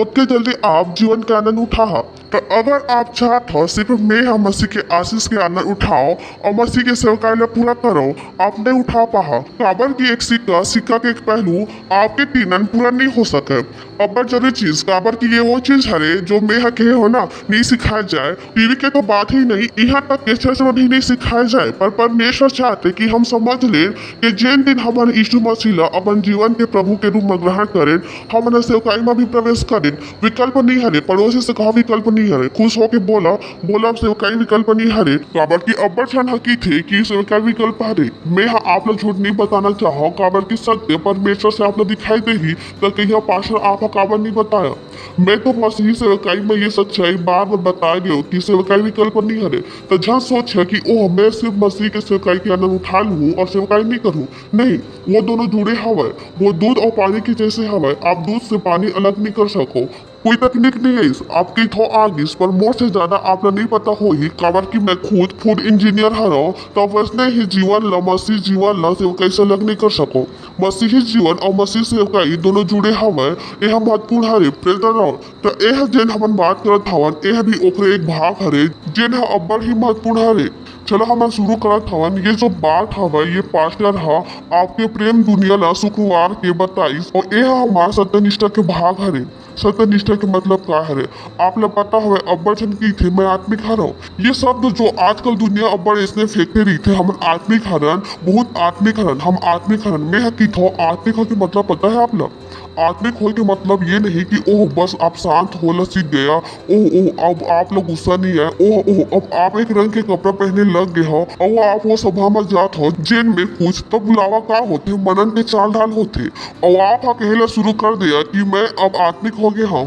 Speaker 8: उतने जल्दी आप जीवन का आनंद उठा। तो अगर आप चाहते हो सिर्फ मैं हम मसीह के आशीष के आनंद उठाओ और मसीह के सेवकाई ला पूरा करो, आप नहीं उठा पा। काबर की एक सिक्का के एक पहलू आपके तीनन पूरा नहीं हो सके। अबर जरूरी चीज काबर की ये वो चीज हरे जो मैं कहे हो ना नहीं सिखाया जाए। टीवी के तो बात ही नहीं, यहाँ तक के चर्च में भी नहीं सिखाया जाए। पर परमेश्वर चाहते कि हम समझ ले कि जिन दिन हमारे यीशु मसीह अपन जीवन के प्रभु के रूप में ग्रहण करें, हमारे सेवकाई में भी प्रवेश करें। विकल्प नहीं हरे, पड़ोसी से कहा विकल्प नहीं हरे। खुश होके बोला सेवकाई विकल्प नहीं हरे। काबर की अब्बर छन हकी थे कि सेवकाई विकल्प हरे। मैं आप लोग झूठ नहीं बताना चाहो। काबर की सत्य परमेश्वर से आप लोग दिखाई देगी तो कहीं पास्टर आप काबर नहीं बताया। मैं तो मसीह सेवकाई में ये सच्चाई बार बार बताया गया कि सेवकाई विकल्प नहीं हरे। तो जहाँ सोच है कि ओह मैं सिर्फ मसीह के सेवकाई के आनंद उठा लूँ और सेवकाई नहीं करूँ, नहीं, वो दोनों जुड़े हवे। वो दूध और पानी के जैसे हवे। आप दूध से पानी अलग नहीं कर सको। कोई तकनीक नहीं है इस आपकी थो आगिस पर मोर से ज्यादा आप नहीं पता हो ही। काबर की मैं खुद फूड इंजीनियर हरो, तो वैसने ही जीवन ला मसीह जीवन ला सेवकाई से अलग नहीं कर सको। मसीही जीवन और मसीह सेवकाई दोनों जुड़े हवे। यह महत्वपूर्ण हरे। Praise the Lord. तो यह जिन हम बात करत हवन, यह भी ओकरे एक भाग हरे जिन अब्बड़ ही महत्वपूर्ण हरे। चलो हम शुरू करत हवन। ये जो बात हवे ये पास्टर हा आपके प्रेम दुनिया ला शुक्रवार के 22 और यह हमारा सत्यनिष्ठा के भाग हरे। सत्यनिष्ठा के मतलब क्या है? आप लोग पता है अब्बड़ जन की थे मैं आत्मिक हरण। ये शब्द जो आजकल दुनिया अब्बड़ इसने फेंकते रही थे, हम आत्मिक हरण, बहुत आत्मिक हरण, हम आत्मिक हरण में की थो। आत्मिक हो के मतलब पता है आप लोग? आत्मिक हो के मतलब ये नहीं कि ओह बस आप शांत होना सीख गया, ओह अब आप लोग गुस्सा नहीं है, ओह अब आप एक रंग के कपड़ा पहनने लग गए हो और आप वो सभा में जात हो जिन में कुछ तो बुलावा का होते मनन के चाल ढाल होते और आप कहला शुरू कर दिया कि मैं अब आत्मिक हो गया हूँ।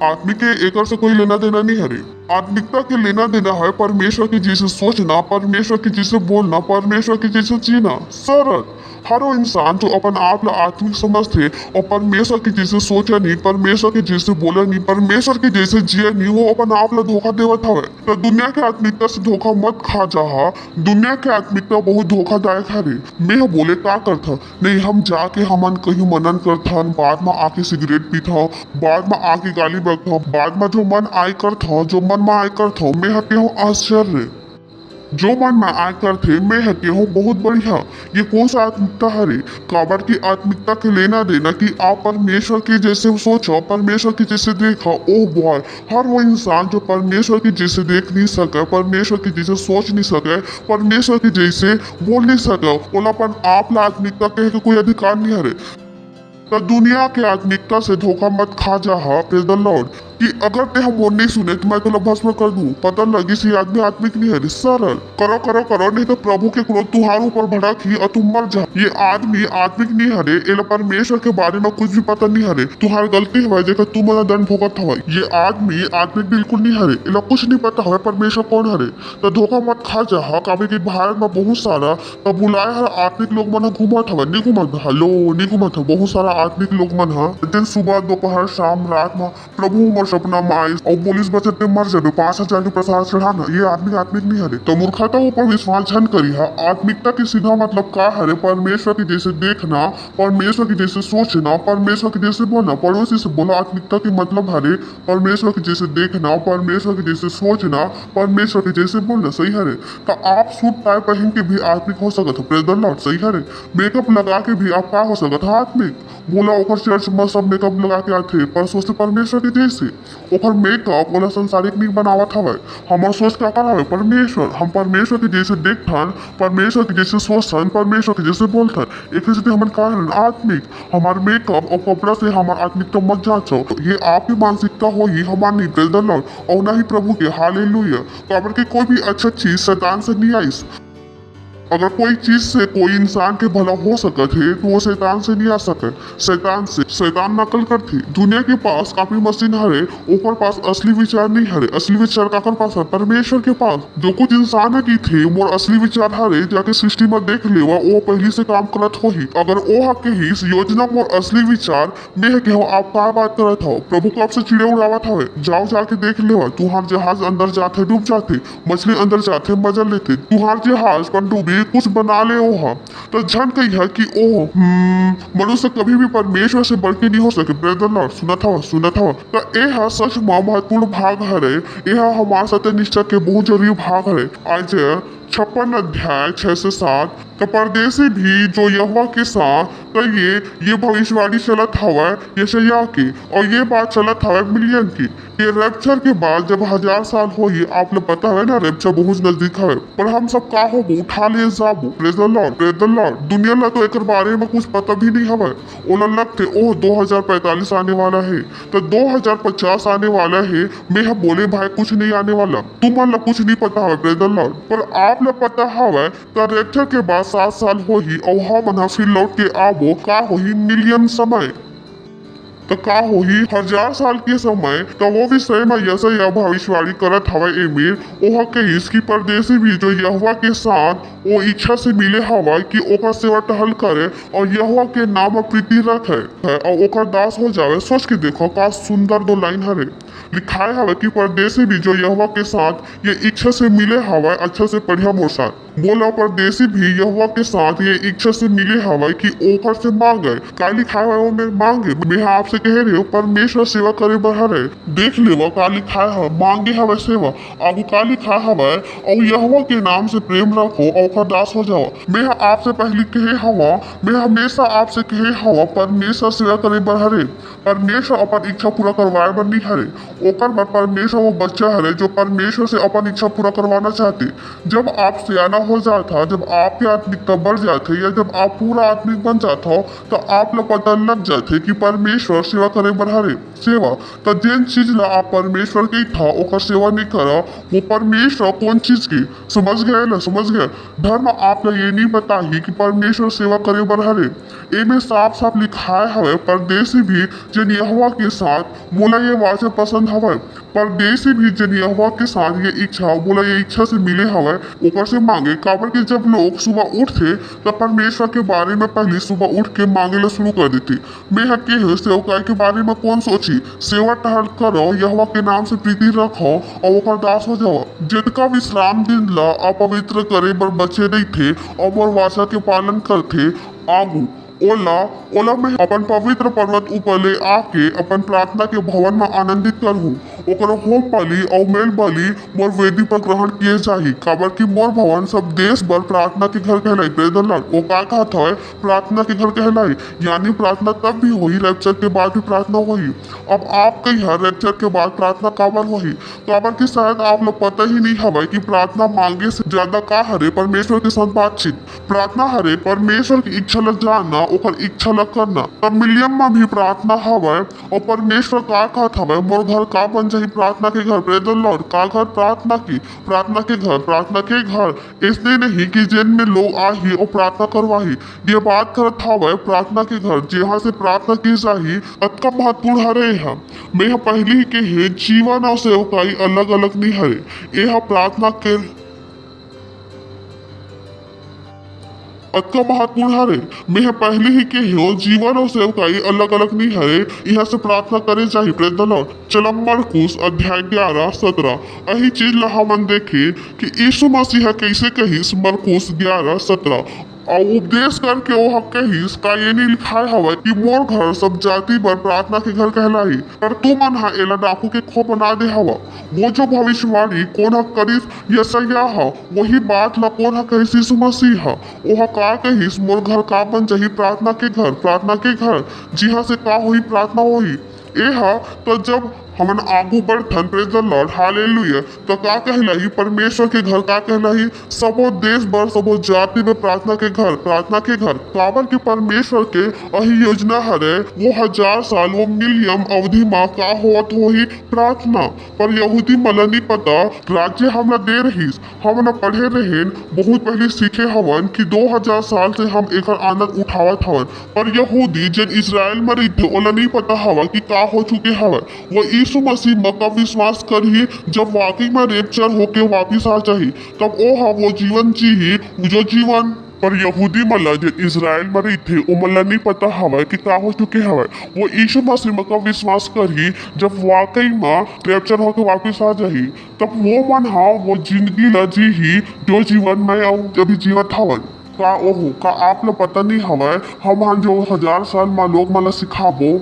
Speaker 8: आत्मिक के एक से कोई लेना देना नहीं हरे। आत्मिकता के लेना देना है परमेश्वर के जैसे सोचना, परमेश्वर के जैसे बोलना, परमेश्वर के जैसे जीना। सरल हर वो इंसान जो अपन आप ला आत्मिक समझते और परमेश्वर के जैसे सोचा नहीं, परमेश्वर के जैसे बोला नहीं, परमेश्वर के जैसे जिया नहीं, वो अपन आप ला धोखा देवत हवे। तो दुनिया के आत्मिकता से धोखा मत खा जा। दुनिया के आत्मिकता बहुत धोखादायक हरे। मैं बोले क्या करता नहीं, हम जाके हमन कहीं मनन करता, बाद में आके सिगरेट पीता, बाद में आके गाली बकता, बाद में जो मन आय करता, जो मन में आय करता, मैं हटे हूँ आश्चर्य। जो मन में आय करते मैं हटे हूँ बहुत बढ़िया। ये कौन सा आत्मिकता हरे? काबर की आत्मिकता के लेना देना कि आप परमेश्वर के जैसे सोचो, परमेश्वर के जैसे देखो। ओह बॉय, हर वो इंसान जो परमेश्वर के जैसे देख नहीं सके, परमेश्वर के जैसे सोच नहीं सके, परमेश्वर के जैसे बोल नहीं सके, बोलापन आप ला आत्मिकता कहे के कोई अधिकार नहीं हरे। तो दुनिया के आत्मिकता से धोखा मत खा जा। प्रेज द लॉर्ड कि अगर ते हम नहीं सुने तो मैं तो भस्म कर दूं। पता लगी सी आदमी आत्मिक नहीं है। सरल करो करो करो, नहीं तो प्रभु के क्रोध तुम्हारे ऊपर भड़क ही और तुम मर जा। ये आदमी आत्मिक नहीं हरे। एला परमेश्वर के बारे में कुछ भी पता नहीं हरे। तुम्हारी गलती है वजह तुम मना दंड भुगत हवा। ये आदमी आत्मिक बिल्कुल नहीं हरे। एला कुछ नहीं पता है परमेश्वर कौन हरे। तो धोखा मत खा जा। काबे के भारत में बहुत सारा तो बुलाए हर आत्मिक लोग मन घूमत हवा। नहीं घूमत, हेलो नहीं घूमत, बहुत सारा आत्मिक लोग मन दिन सुबह दोपहर शाम रात में प्रभु वर्ष अपना माइस और पुलिस बचत में मर जाए 5,000 के प्रसाद चढ़ाना ये आत्मिक नहीं हरे। तो मूर्खता ऊपर विश्वास झन करी है। आत्मिकता की सीधा मतलब का हरे? परमेश्वर के जैसे देखना, परमेश्वर के जैसे सोचना, परमेश्वर के जैसे बोलना। पड़ोसी से बोला आत्मिकता की मतलब हरे परमेश्वर के जैसे देखना, परमेश्वर के जैसे सोचना, परमेश्वर के जैसे बोलना। सही हरे। तो आप सूट टाई पहन के भी आत्मिक हो सकत हो। Praise the Lord. सही हरे। मेकअप लगा के भी आप का हो सकत हो? आत्मिक। बोला ओकर चर्च में सब मेकअप लगा के आते पर सोचते परमेश्वर के जैसे। ओकर मेकअप बोला संसारिक नहीं बनावत हवे। हमार सोच का हवे परमेश्वर। हम परमेश्वर के जैसे देखथन, परमेश्वर के जैसे सोचथन, परमेश्वर के जैसे बोलथन। एक जैसे हमन का आत्मिक। हमार मेकअप और कपड़ा से हमार आत्मिकता मत जांचो। ये आपकी मानसिकता हो ही हमार नहीं। Praise the Lord. और ना ही प्रभु के। हालेलुया। काबर के कोई भी अच्छा चीज शैतान से नहीं आई। अगर कोई चीज से कोई इंसान के भला हो सकत है तो वो शैतान से नहीं आ सके। शैतान से शैतान नकल करती। दुनिया के पास काफी मशीन हरे, ऊपर पास असली विचार नहीं हरे। असली विचार काकर पास है? परमेश्वर के पास। जो कुछ इंसान की थे मोर असली विचार हरे जाके सृष्टि में देख लेवा वो पहली से काम करत हो ही। अगर वो हक ही इस योजना मोर असली विचार में है कि हो आप का बात करत हो। प्रभु कब से चिड़े उड़ावत हवे। जाओ जाके देख लेवा। तुहार जहाज अंदर जाते डूब जाते, मछली अंदर जाते मजा लेते। तुहार जहाज पर डूबे कुछ बना ले ओहा। तो झन कही है कि ओह मनुष्य कभी भी परमेश्वर से बढ़ के नहीं हो सके। Praise the Lord. सुना था। तो ए हा सच में महत्वपूर्ण भाग हरे। ए हा हमार सत्यनिष्ठा के बहुत जरूरी भाग हरे। आज 56 अध्याय 6 से 7। तो परदेसी भी जो यहोवा के साथ तो ये भविष्यवाणी चलत हवा यशायाह की। और ये बात चलत हवा मिलियन की। ये रैप्चर के बाद जब 1000 साल हो ही आप लोग पता है ना रैप्चर बहुत नजदीक है। पर हम सब का हो उठा ले जाबो। Praise the Lord. Praise the Lord. दुनिया ला तो एक बारे में कुछ पता भी नहीं हवा। ओला लगते ओह 2045 आने वाला है तो 2050 आने वाला है। मैं बोले भाई कुछ नहीं आने वाला। तुम ला कुछ नहीं पता है। Praise the Lord. पर आप ला पता हवा तो रैप्चर के बाद 7 साल हो ही और हम फिर लौट के आबो का हो ही मिलियन समय। तो का हो ही 1000 साल के समय तो वो विषय में यशायाह भविष्यवाणी करत हवा एमेर ओहा के इसकी परदेसी भी जो यहोवा के साथ वो इच्छा से मिले हवा कि ओकर सेवा टहल करे और यहोवा के नाम प्रीति रखे और ओकर दास हो जावे। सोच के देखो का सुंदर 2 लाइन हरे। लिखाए हवा कि परदेसी भी जो यहोवा के साथ ये इच्छा से मिले हवा। अच्छा से पढ़िया मोर साथ। बोला परदेसी भी यहोवा के साथ ये इच्छा से मिले हवा कि ओकर से मांगे। का लिखाए हुआ में मांगे। मैं आपसे कह रहे हो परमेश्वर सेवा करे बढ़े। देख लेवा का लिखाए है मांगे हवा सेवा। आगे का लिखा हवा और यहोवा के नाम से प्रेम रखो और ओकर दास हो जाओ। मैं आपसे पहले कहे हवा, मैं हमेशा आपसे कहे हवा परमेश्वर सेवा करे बढ़े। परमेश्वर अपन इच्छा पूरा करवाए बर नहीं हरे। ओकर बाद परमेश्वर वो बच्चा हरे जो परमेश्वर से अपन इच्छा पूरा करवाना चाहते। जब आप सियाना हो जाता, जब आपकी आत्मिकता बढ़ जाते या जब आप पूरा आत्मिक बन जाता हो तो आप लोग पता लग जाते कि परमेश्वर सेवा करे बढ़े। सेवा तो जिन चीज ला आप परमेश्वर के था ओकर सेवा नहीं करा वो परमेश्वर कौन चीज की समझ गए ना। समझ गए। धर्म आप लोग ये नहीं बता ही कि परमेश्वर सेवा करे बढ़े। एमे साफ साफ लिखाए हवे परदेसी भी जिन यहोवा के साथ बोला ये वाचे पसंद हवे। परदेसी भी जिन यहोवा के साथ ये इच्छा बोला ये इच्छा से मिले हवे ओकर से मांगे। काबर के जब लोग सुबह उठते तो परमेश्वर के बारे में पहले सुबह उठ के मांगे ला शुरू कर देती। मैं हके सेवकाई के बारे में कौन सोची। सेवा टहल करो यहोवा के नाम से प्रीति रखो और ओकर दास हो जाओ। जिनका विश्राम दिन ला अपवित्र करे बर बचे नहीं थे और मोर वाचा के पालन करते आगू ओला में अपन पवित्र पर्वत ऊपर ले आके अपन प्रार्थना के भवन में आनंदित करहूँ। ओकर होम बलि और मेल बलि मोर वेदी पर ग्रहण किए जाही। काबर की मोर भवन सब देश भर प्रार्थना के घर कहलाई। Praise the Lord. वो का कहता है प्रार्थना के घर कहलाई। यानी प्रार्थना तब भी हुई रैप्चर के बाद भी प्रार्थना हुई। अब आप कही है रैप्चर के बाद प्रार्थना काबर हुई। काबर की शायद आप लोग पता ही नहीं हवे कि प्रार्थना मांगे से ज्यादा का हरे परमेश्वर के साथ बातचीत। प्रार्थना हरे परमेश्वर की इच्छा लग जाना ओकर इच्छा लग करना। तब मिलियम में भी प्रार्थना हवे और परमेश्वर का कहत हवे मोर घर का बन जाही प्रार्थना के घर। Praise the Lord. का घर प्रार्थना की। प्रार्थना के घर। प्रार्थना के घर इसलिए नहीं कि जिन में लोग आही और प्रार्थना करवाही। ये बात करत हवे प्रार्थना के घर जहाँ से प्रार्थना की जाही अतका महत्वपूर्ण हरे है। मैं पहले ही के है जीवन और सेवकाई अलग अलग नहीं हरे। यह प्रार्थना के अतका महत्वपूर्ण हरे। मैं पहले ही के हो जीवन और सेवकाई अलग अलग नहीं हरे, यहाँ से प्रार्थना करे चाहिए। Praise the Lord. चलो मरकुस अध्याय 11-17 यही चीज ला हमन देखे कि यीशु मसीह कैसे कहिस। मरकुस 11-17 और उपदेश करके वो कहिस का ये नहीं लिखाए हवे कि मोर घर सब जाति पर प्रार्थना के घर कहलाई, पर तू मन हा एला डाकू के खो बना दे हवा। वो जो भविष्यवाणी कौन हा करिस यशायाह हा, वही बात ला कौन हा कहिस यीशु मसीह हा। वो का कहिस मोर घर का बन चाहिए प्रार्थना के घर, प्रार्थना के घर जिहाँ से का हुई प्रार्थना होई। ए हा तो जब हमन आगू बढ़थन, प्रेज द लॉर्ड, हालेलुया, तो का कहलाई परमेश्वर के घर का कहलाई सबो देश भर सबो जाति में प्रार्थना के घर, प्रार्थना के घर। काबर के परमेश्वर के अही योजना हरे वो 1000 साल वो मिलियम अवधि में का होत होही प्रार्थना। पर यहूदी मला नहीं पता राज्य हमरा दे रहीस, हम न पढ़े रहेन बहुत पहले सीखे हवन कि 2000 साल से हम एक आनंद उठावत हवन। पर यहूदी जन इजराइल में रहते ओला नहीं पता हवा कि का हो चुके हवा। वो यीशु मसीह में का विश्वास करिए, जब वाकई में रेपचर होके वापिस आ जाही तब वो जीवन जी जो जीवन। पर यहूदी मला जो इजराइल में रही थे वो मला नहीं पता हवा कि का हो चुके हवा। वो यीशु मसीह में का विश्वास करी, जब वाकई में रेपचर होके वापिस आ जाही तब वो मन वो जिंदगी ला जी ही जो जीवन में अभी जीवत हवन। का ओहो का आप लोग पता नहीं हवा हम जो 1000 साल में लोग मला सिखाबो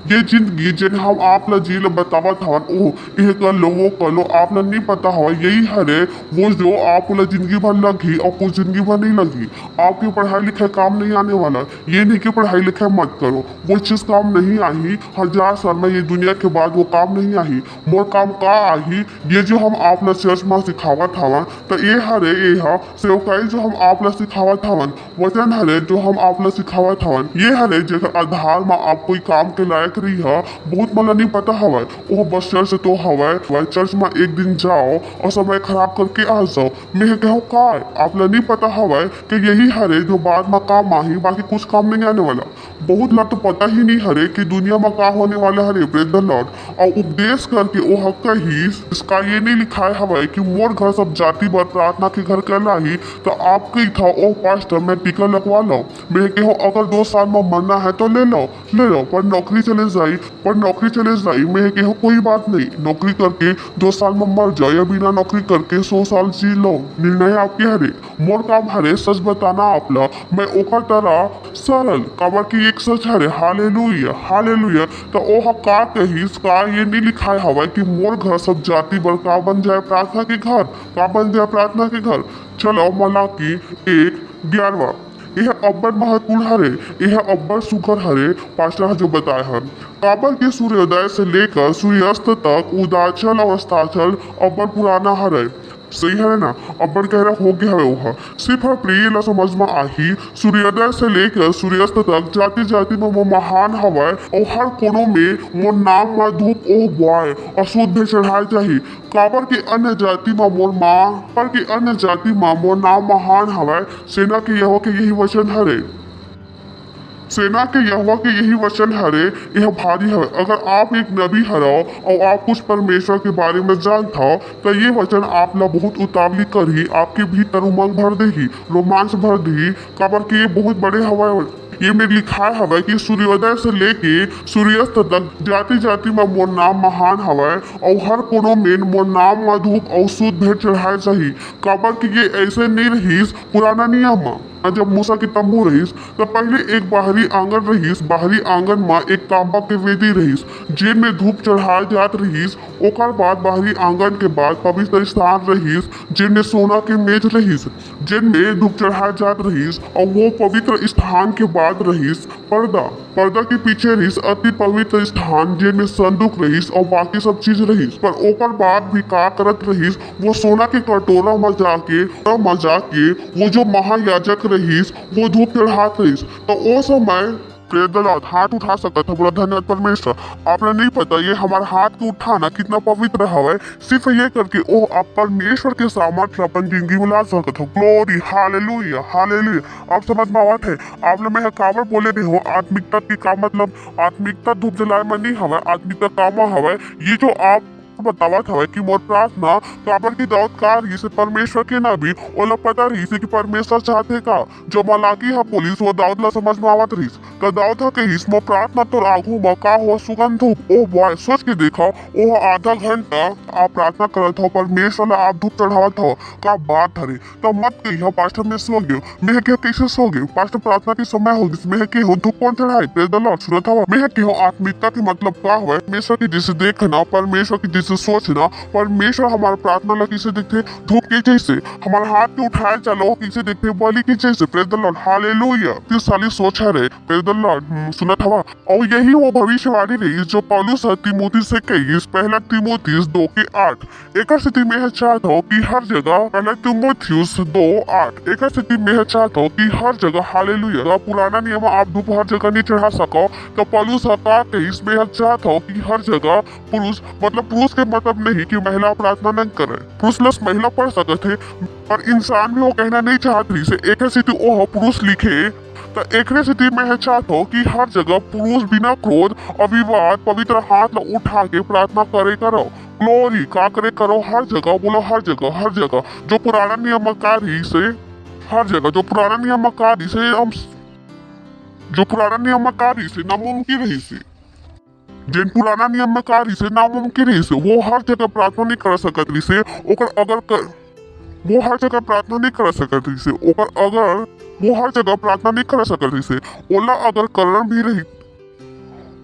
Speaker 8: ये जिंदगी जिन हम आप ला जी ला बतावत हवन ओह यह कर लो वो कर लो, आप ला नहीं पता हवा यही हरे वो जो आप ला जिंदगी भर लगी और कुछ जिंदगी भर नहीं लगी। आपकी पढ़ाई लिखाई काम नहीं आने वाला, ये नहीं कि पढ़ाई लिखाई मत करो, वो चीज काम नहीं आई 1000 साल में ये दुनिया के बाद वो काम नहीं आई। मोर काम का आई ये जो हम आप ला चर्च में सिखावत हवन, तो ये हरे ये हा सेवकाई जो हम आप ला सिखावत हवन, वचन हरे जो हम आप ला सिखावत हवन, ये हरे जेकर आधार में आप कोई काम के लायक रही है। बहुत मला नहीं पता हवा वो बस चर्च से तो हवा चर्च में एक दिन जाओ और समय खराब करके आ जाओ। मैं कहूँ का आप ला नहीं पता हवा कि यही हरे जो बाद में काम आही, बाकी कुछ काम नहीं आने वाला। बहुत लोग तो पता ही नहीं हरे कि दुनिया में का होने वाला हरे। Praise the Lord. और उपदेश करके वो हक ही इसका ये नहीं लिखा है हवा कि मोर घर सब जाति भर प्रार्थना के घर कहलाई, तो आपके था ओ पास्टर मैं टीका लगवा लो। मैं कहूँ अगर 2 साल में मरना है तो ले लो पर नौकरी चले जाई। मैं कहूँ कोई बात नहीं, नौकरी करके 2 साल में मर जाओ या बिना नौकरी करके 100 साल जी लो, निर्णय आपके हरे। मोर काम हरे सच बताना आप ला, मैं ओकर तरह सरल काबर की एक सच हरे। Hallelujah hallelujah. तो ओह का कहिस का ये नहीं लिखा हवा कि मोर घर सब जाति भर का बन जाए प्रार्थना के घर, का बन जाए प्रार्थना के घर। चलो मलाकी 1:11 यह अब्बर महत्वपूर्ण हरे, यह अब्बर सुकर हरे। पास्टर जो बताए हैं काबर के सूर्योदय से लेकर सूर्यास्त तक उदाचल और अस्ताचल अब्बर पुराना हरे। सही है ना, अब्बर कह रहा हो गया है वो सिर्फ प्रिय ला समझ में आही सूर्योदय से लेकर सूर्यास्त तक जाति जाति में वो महान हवा और हर कोनों में वो नाम में धूप ओह बुआए और शुद्ध चढ़ाए चाहिए। काबर की अन्य जाति में मोर माँ पर की अन्य जाति में मोर नाम महान हवा। सेना के यहोवा के यही वचन हरे, सेना के यहोवा के यही वचन हरे, यह भारी है। अगर आप एक नबी हराओ और आप कुछ परमेश्वर के बारे में जानता हो तो ये वचन आप ला बहुत उतावली कर ही आपके भीतर उमंग भर देगी, रोमांच भर देगी। काबर के ये बहुत बड़े हवा ये में लिखा हवा कि सूर्योदय से लेके सूर्यास्त तक जाति जाति में मोर नाम महान हवा और हर कोनों में मोर नाम में धूप और शुद्ध भेंट चढ़ाए चाहिए। काबर कि ये ऐसे नहीं रहीस पुराना नियम में। जब मूसा की तंबू रहीस तो पहले एक बाहरी आंगन रहीस, बाहरी आंगन में एक तांबा के वेदी रहीस जेल में धूप चढ़ाए जात रहीस। ओकर बाद बाहरी आंगन के बाद पवित्र स्थान रहीस जिनमें सोना के मेज रहीस जिनमें धूप चढ़ाए जात रहीस। और वो पवित्र स्थान के बाद रहीस पर्दा के पीछे रहीस अति पवित्र स्थान जिनमें संदूक रहीस और बाकी सब चीज रहीस। पर ओकर बाद भी का करत रहीस वो सोना के कटोरा में जाके वो जो महायाजक रहीस वो धूप चढ़ात रहीस। तो वो समय हाथ उठा सकता था। बोला धन्यवाद परमेश्वर, आपने नहीं पता ये हमारे हाथ को उठाना कितना पवित्र हवा। सिर्फ ये करके ओ आप परमेश्वर के सामर्थ्य अपन जिंदगी में ला सकते हो। Glory hallelujah hallelujah. आप समझ में आवत है आप लोग मैं काबर बोले नहीं हो आत्मिकता की का मतलब आत्मिकता धूप जलाए में नहीं हवा, आत्मिकता कामा हवा ये जो आप बतावत हवे कि मोर प्रार्थना काबर की दाऊद का रही से परमेश्वर के ना भी ओला पता रही से कि परमेश्वर चाहते का जो मलाकी हा पुलिस वो दाऊद ला समझ में आवत रही तो दाऊद हा के हिस्मो प्रार्थना तो आगू मका हो सुगंध धूप ओ बॉय सोच के देखो ओ आधा घंटा आप प्रार्थना करत हो परमेश्वर ला आप धूप चढ़ावत हो का बात हरे तो मत कहियो पास्टर में सो गयो मैं के कैसे सो गयो पास्टर प्रार्थना के समय हो गई मैं के हो धूप कौन चढ़ाए प्रेज द लॉर्ड सुनत हवा मैं के हो आत्मिकता के मतलब का है परमेश्वर की जिसे देखना परमेश्वर की जिसे सोचना परमेश्वर हमारा प्रार्थना ला किसे देखते धूप के जैसे हमारे हाथ के उठाए चलो किसे देखते बलि के जैसे प्रेज द लॉर्ड हालेलुया फिर साली सोच है रे प्रेज द लॉर्ड सुनत हवा और यही वो भविष्यवाणी रही जो पौलुस तिमोथी से कही पहला तिमोथी 2:8 एक स्थिति में चाहता हो कि हर जगह पहला तिमोथियुस 2:8 एक स्थिति में चाहता हो कि हर जगह हालेलुया पुराना नियम आप धूप हर जगह नहीं चढ़ा सको तो पौलुस का इसमें चाहता हो कि हर जगह पुरुष मतलब पुरुष के मतलब नहीं कि महिला प्रार्थना नहीं करे पुरुष प्लस महिला पढ़ सकते थे और इंसान भी वो कहना नहीं चाहती से एक स्थिति ओ पुरुष लिखे तो एक स्थिति में है चाहता हो कि हर जगह पुरुष बिना क्रोध और विवाद पवित्र हाथ उठा के प्रार्थना करे करो ग्लोरी का करे करो हर जगह बोलो हर जगह जो पुराना नियमकारी से हर जगह जो पुराना नियमकारी से हम जो पुराना नियमकारी से नामुमकिन रही से जिन पुराना नियमकारी से नामुमकिन रही से वो हर जगह प्रार्थना नहीं कर सकत रही से ओकर अगर कर, वो हर जगह प्रार्थना नहीं कर सकत रही से ओकर अगर वो हर जगह प्रार्थना नहीं कर सकत रही से ओला अगर करना भी रही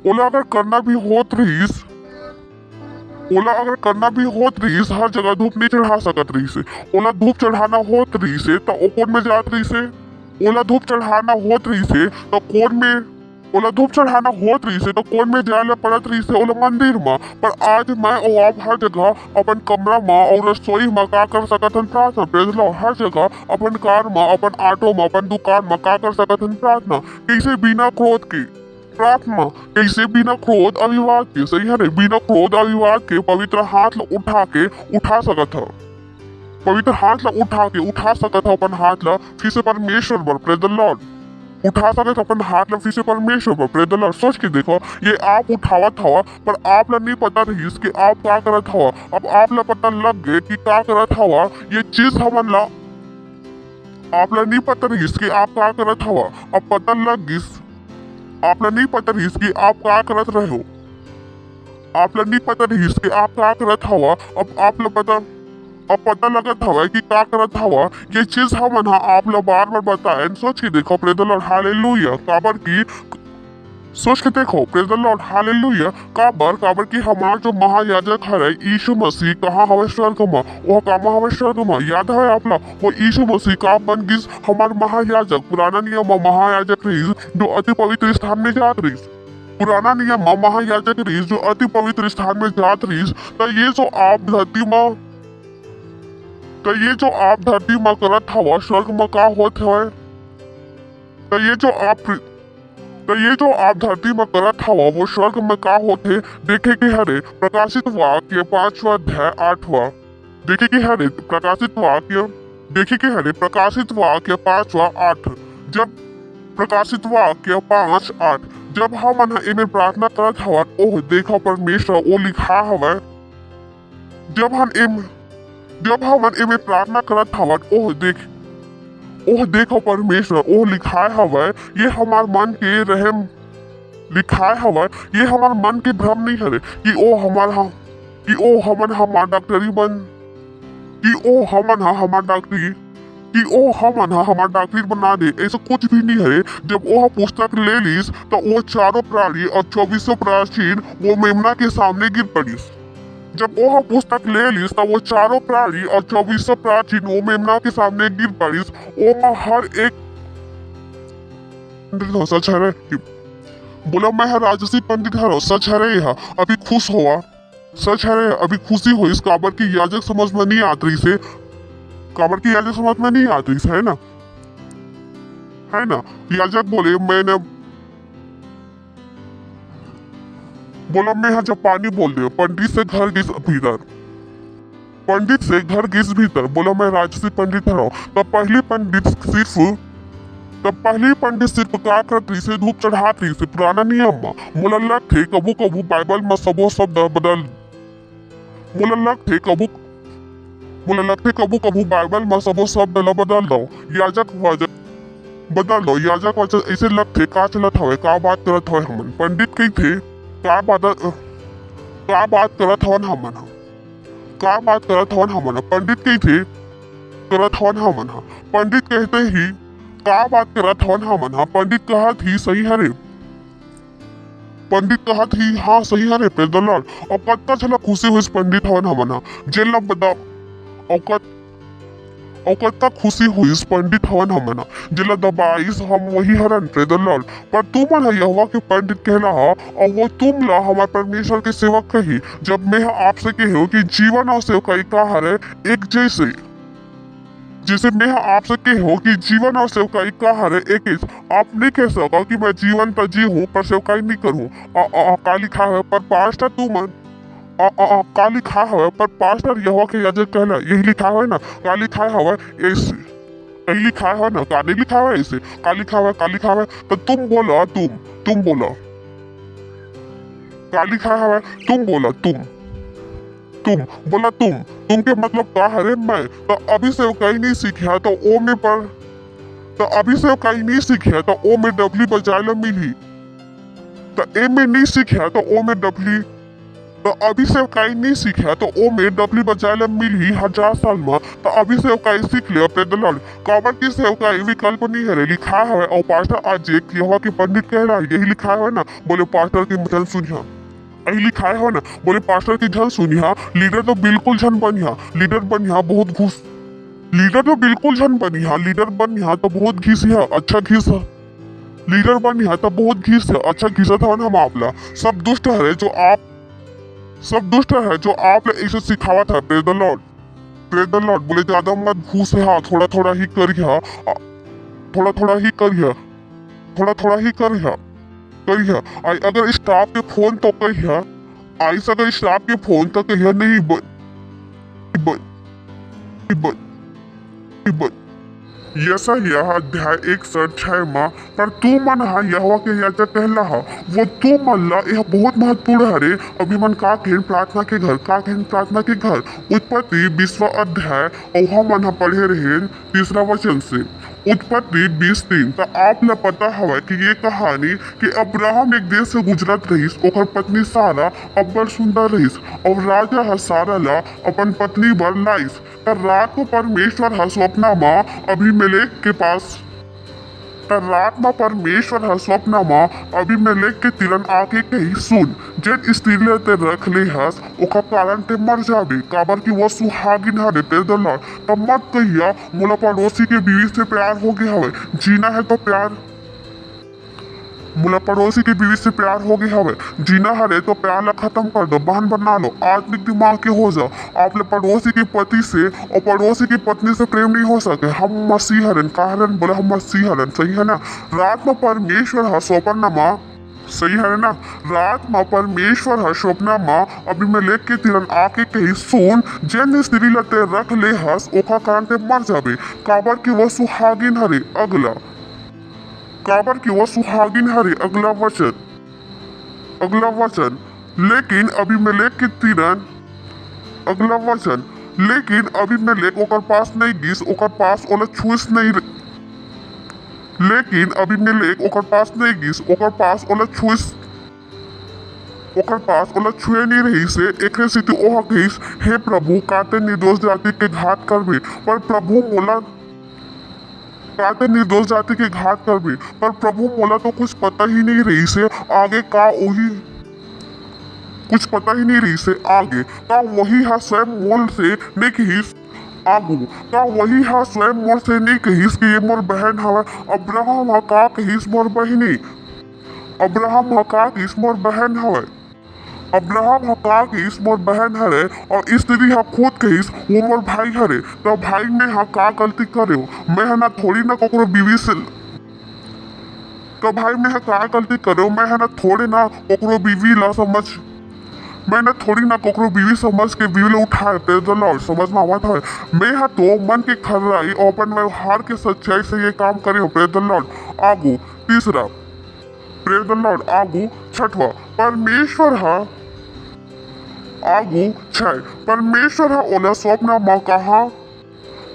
Speaker 8: ओला अगर करना भी होत रहीस ओला अगर करना भी होत रहीस हर जगह धूप नहीं चढ़ा सकत रही से ओला धूप चढ़ाना होत रही से तो ओकोन में जात रही से ओला धूप चढ़ाना होत रही से तो कोन में ओला धूप चढ़ाना होत रही से तो कोन में जाले पड़त रही से ओला मंदिर में पर आज मैं और आप हर जगह अपन कमरा में और रसोई में का कर सकत हन प्रार्थना प्रेज लॉर्ड हर जगह अपन कार में अपन ऑटो में अपन दुकान में का कर सकत हन प्रार्थना कैसे बिना क्रोध के प्रार्थना कैसे बिना क्रोध अविवाद के सही है बिना क्रोध अविवाद के पवित्र हाथ उठा सकत है पवित्र हाथ उठा सकत है अपन हाथ ला फिर से परमेश्वर पर प्रेज द लॉर्ड उठा सकत अपन हाथ ला फिर से परमेश्वर पर प्रेज द लॉर्ड सोच के देखो ये आप उठावत हवा पर आप ला नहीं पता रही कि आप क्या करत हवा अब आप ला पता लग गए कि क्या करत हवा ये चीज हमन ला आप ला नहीं पता रही कि आप क्या करत हवा अब पता लग गई आप ला नहीं पता रही कि आप क्या करत रहे हो आप ला नहीं पता रही कि आप क्या करत हवा अब आप ला पता लगत हवा कि क्या करत हवा ये चीज हमन आप ला बार बताए सोच के देखो प्रेज द लॉर्ड हालेलुया काबर की सोच के देखो प्रेज द लॉर्ड हालेलुया काबर की हमार जो महायाजक है यीशु मसीह कहाँ हवे स्वर्ग में वो कहाँ हवे स्वर्ग में याद है आप ला वो यीशु मसीह का बन गिस हमार महायाजक पुराना नियम महायाजक रही जो अति पवित्र स्थान में जात रही पुराना नियम महायाजक रही जो अति पवित्र स्थान में जात रही तो ये जो आप धरती में करत हवा स्वर्ग में का होत है तो ये जो आप धरती में करत हवा वो स्वर्ग में का होते देखे के हरे प्रकाशित वाक्य 5वां अध्याय 8वां देखे के हरे प्रकाशित वाक्य 5वां 8 जब प्रकाशित वाक्य 5:8 जब हम इन्हें प्रार्थना करत हवा ओह देखो परमेश्वर वो लिखा हवा जब हम इन्हें प्रार्थना करत हवा ओह देखो परमेश्वर ओ लिखाए हवा ये हमार मन के रहम लिखाए हवा ये हमार मन के भ्रम नहीं है कि ओ हमन हमार डॉक्टरी बना दे ऐसा कुछ भी नहीं है जब वो पुस्तक ले लीस तो वो चारों प्राणी और 24 प्राचीन वो मेमना के सामने गिर पड़ीस जब वो पुस्तक ले लीस तो वो चारों प्राणी और 24 प्राचीन वो मेमना के सामने गिर पड़ीस वो हर एक सच है बोला मैं राजसी पंडित है सच है यह अभी खुश हुआ सच है अभी खुशी हो इस काबर की याजक समझ में नहीं आती से काबर की याजक समझ में नहीं आती है ना याजक बोले मैंने बोला मैं यहाँ जापानी बोल दे पंडित से घर घिस भीतर बोला मैं राजसी पंडित हूँ तब पहली पंडित सिर्फ का करती से धूप चढ़ाती से पुराना नियम बोला लग थे कबू बाइबल में सबो शब्द बदल मला लगते कबू बाइबल में सबो शब्द ल बदल दो याजक बदल दो याजक वचन ऐसे लगते का चलत हवे का बात करत हवे हमन पंडित कही थे का बात करत हवन हमन पंडित कही थे करत हवन हमन पंडित कहते ही का बात करत हवन हमन पंडित कहत ही सही है रे पंडित कहत ही हाँ सही है रे प्रेज द लॉर्ड और कत्ता चला खुशी हुई पंडित हवन हमन जेल बदा औकत खुशी हुई पंडित हवन हमन जिला दबाइस हम वही हरन प्रेज द लॉर्ड पर तू मन यहोवा के पंडित कहला और वो तुम ला हमारे परमेश्वर के सेवक कही जब मैं आपसे कहो कि जीवन और सेवकाई का हरे एक जैसे मैं आपसे कहो कि जीवन और सेवकाई का हरे एक आप नहीं कह सका कि मैं जीवन तो जी हूँ पर सेवकाई नहीं करूँ काली खा है पर पास्टर तू मन का लिखा है पर पास्टर यहोवा के याजक कहला यही लिखा है ना का लिखा है ऐसे यही लिखा है ना का नहीं लिखा है ऐसे का लिखा है तो तुम बोला का लिखा है तुम बोला तुम के मतलब का है मैं तो अभी से कहीं नहीं सीखा तो ओ में पर तो अभी से कहीं नहीं सीखा तो ओ में डबली बजाय मिली तो ए में नहीं सीखा तो ओ में डबली तो अभी से कहीं नहीं सीखा तो ओ में डबली बजाय मिली 1000 साल में तो अभी से कहीं सीख लिया प्रेज द लॉर्ड काबर की से कहीं विकल्प नहीं है लिखा है और पास्टर आज एक यहोवा के पंडित कह रहा है यही लिखा है ना बोले पास्टर की मचल सुनिया यही लिखा है ना बोले पास्टर की झल सुनिया लीडर तो बिल्कुल झन बनिया लीडर बनिया बहुत घूस लीडर तो बिल्कुल झन बनिया लीडर बनिया तो बहुत घीस है अच्छा घीस है लीडर बनिया तो बहुत घीस है अच्छा घीसा था ना हम आपला सब दुष्ट है जो आपने ऐसे सिखावा था प्रेज द लॉर्ड बोले ज्यादा मत घूस है थोड़ा ही करिया अगर स्टाफ के फोन तो कहिया आइस अगर स्टाफ के फोन तो कहिया नहीं यसा यह अध्याय 106 माँ पर तू मन यहोवा के याजक कहला वो तू मन ला यह बहुत महत्वपूर्ण है रे अभी मन का कहन प्रार्थना के घर उत्पत्ति 20वां अध्याय और मन पढ़े रहे 3रा वचन से उत्पत्ति 20:3 तो आप ला पता हवा कि ये कहानी कि अब्राहम एक देश से गुजरत रहीस ओकर पत्नी सारा अब्बड़ सुंदर रहीस और राजा सारा ला अपन पत्नी बर लाइस तर रात को परमेश्वर स्वप्ना माँ अभिमेलेक के पास स्वप्ना माँ अभिमेलेक के तिरन आके कही सुन जेन स्त्री ते रख ले हस ओका कारण ते मर जाबे काबर की वो सुहागिन हरे प्रेज द लॉर्ड तब मत कहिया मोला पड़ोसी के बीवी से प्यार हो गया हवे जीना है तो प्यार मुला पड़ोसी की बीवी से प्यार हो गया हवे जीना हरे तो प्यार ला खत्म कर दो बहन बना लो आत्मिक दिमाग के हो जाओ आप ले पड़ोसी की पति से और पड़ोसी की पत्नी से प्रेम नहीं हो सके हम मसीह हरन कहरन बोले हम मसीह हरन सही है ना रात में परमेश्वर स्वप्न माँ सही है ना रात में परमेश्वर स्वप्न माँ अभिमेलेक के तिरन आके कही सुन जेन स्त्री लते रख ले हस ओखा कारण ते मर जाबे काबर की वो सुहागिन हरे अगला अगला वचन लेकिन अभिमेलेक के तिरन अगला वचन लेकिन अभिमेलेक ओकर पास नहीं गिस ओकर पास ओला छुइस नहीं लेकिन अभिमेलेक ओकर पास नहीं गिस ओकर पास ओला छुए नहीं रही से एक स्थिति ओह कहिस हे प्रभु काते निर्दोष जाति के घात करबे पर प्रभु मोला काते निर्दोष जाति के घात करबे पर प्रभु मोला तो कुछ पता ही नहीं रही से आगे का वही कुछ पता ही नहीं रही से आगे का वही स्वयं मोल से नहीं कहिस आगू का वही स्वयं मोल से नहीं कहिस कि ये मोर बहन हवा अब्राहम का कहिस मोर बहिनी अब्राहम का कहिस मोर बहन हवा अब्राहम का कहिस मोर बहन हरे और स्त्री खुद कहिस वो मोर भाई हरे तो भाई में का गलती करे मैं ना थोड़ी ना कोकरो बीवी से तो भाई में का गलती करे मैं ना थोड़े ना कोकरो बीवी ला समझ मैंने थोड़ी ना कोकरो बीवी समझ के बीवी ले उठाए प्रेज द लॉर्ड समझ में आवत है मैं तो मन के खराई और अपन व्यवहार के सच्चाई से ये काम करे प्रेज द लॉर्ड आगू तीसरा प्रेज द लॉर्ड आगू छठवा आगू 6 परमेश्वर हा ओला स्वप्न म कहा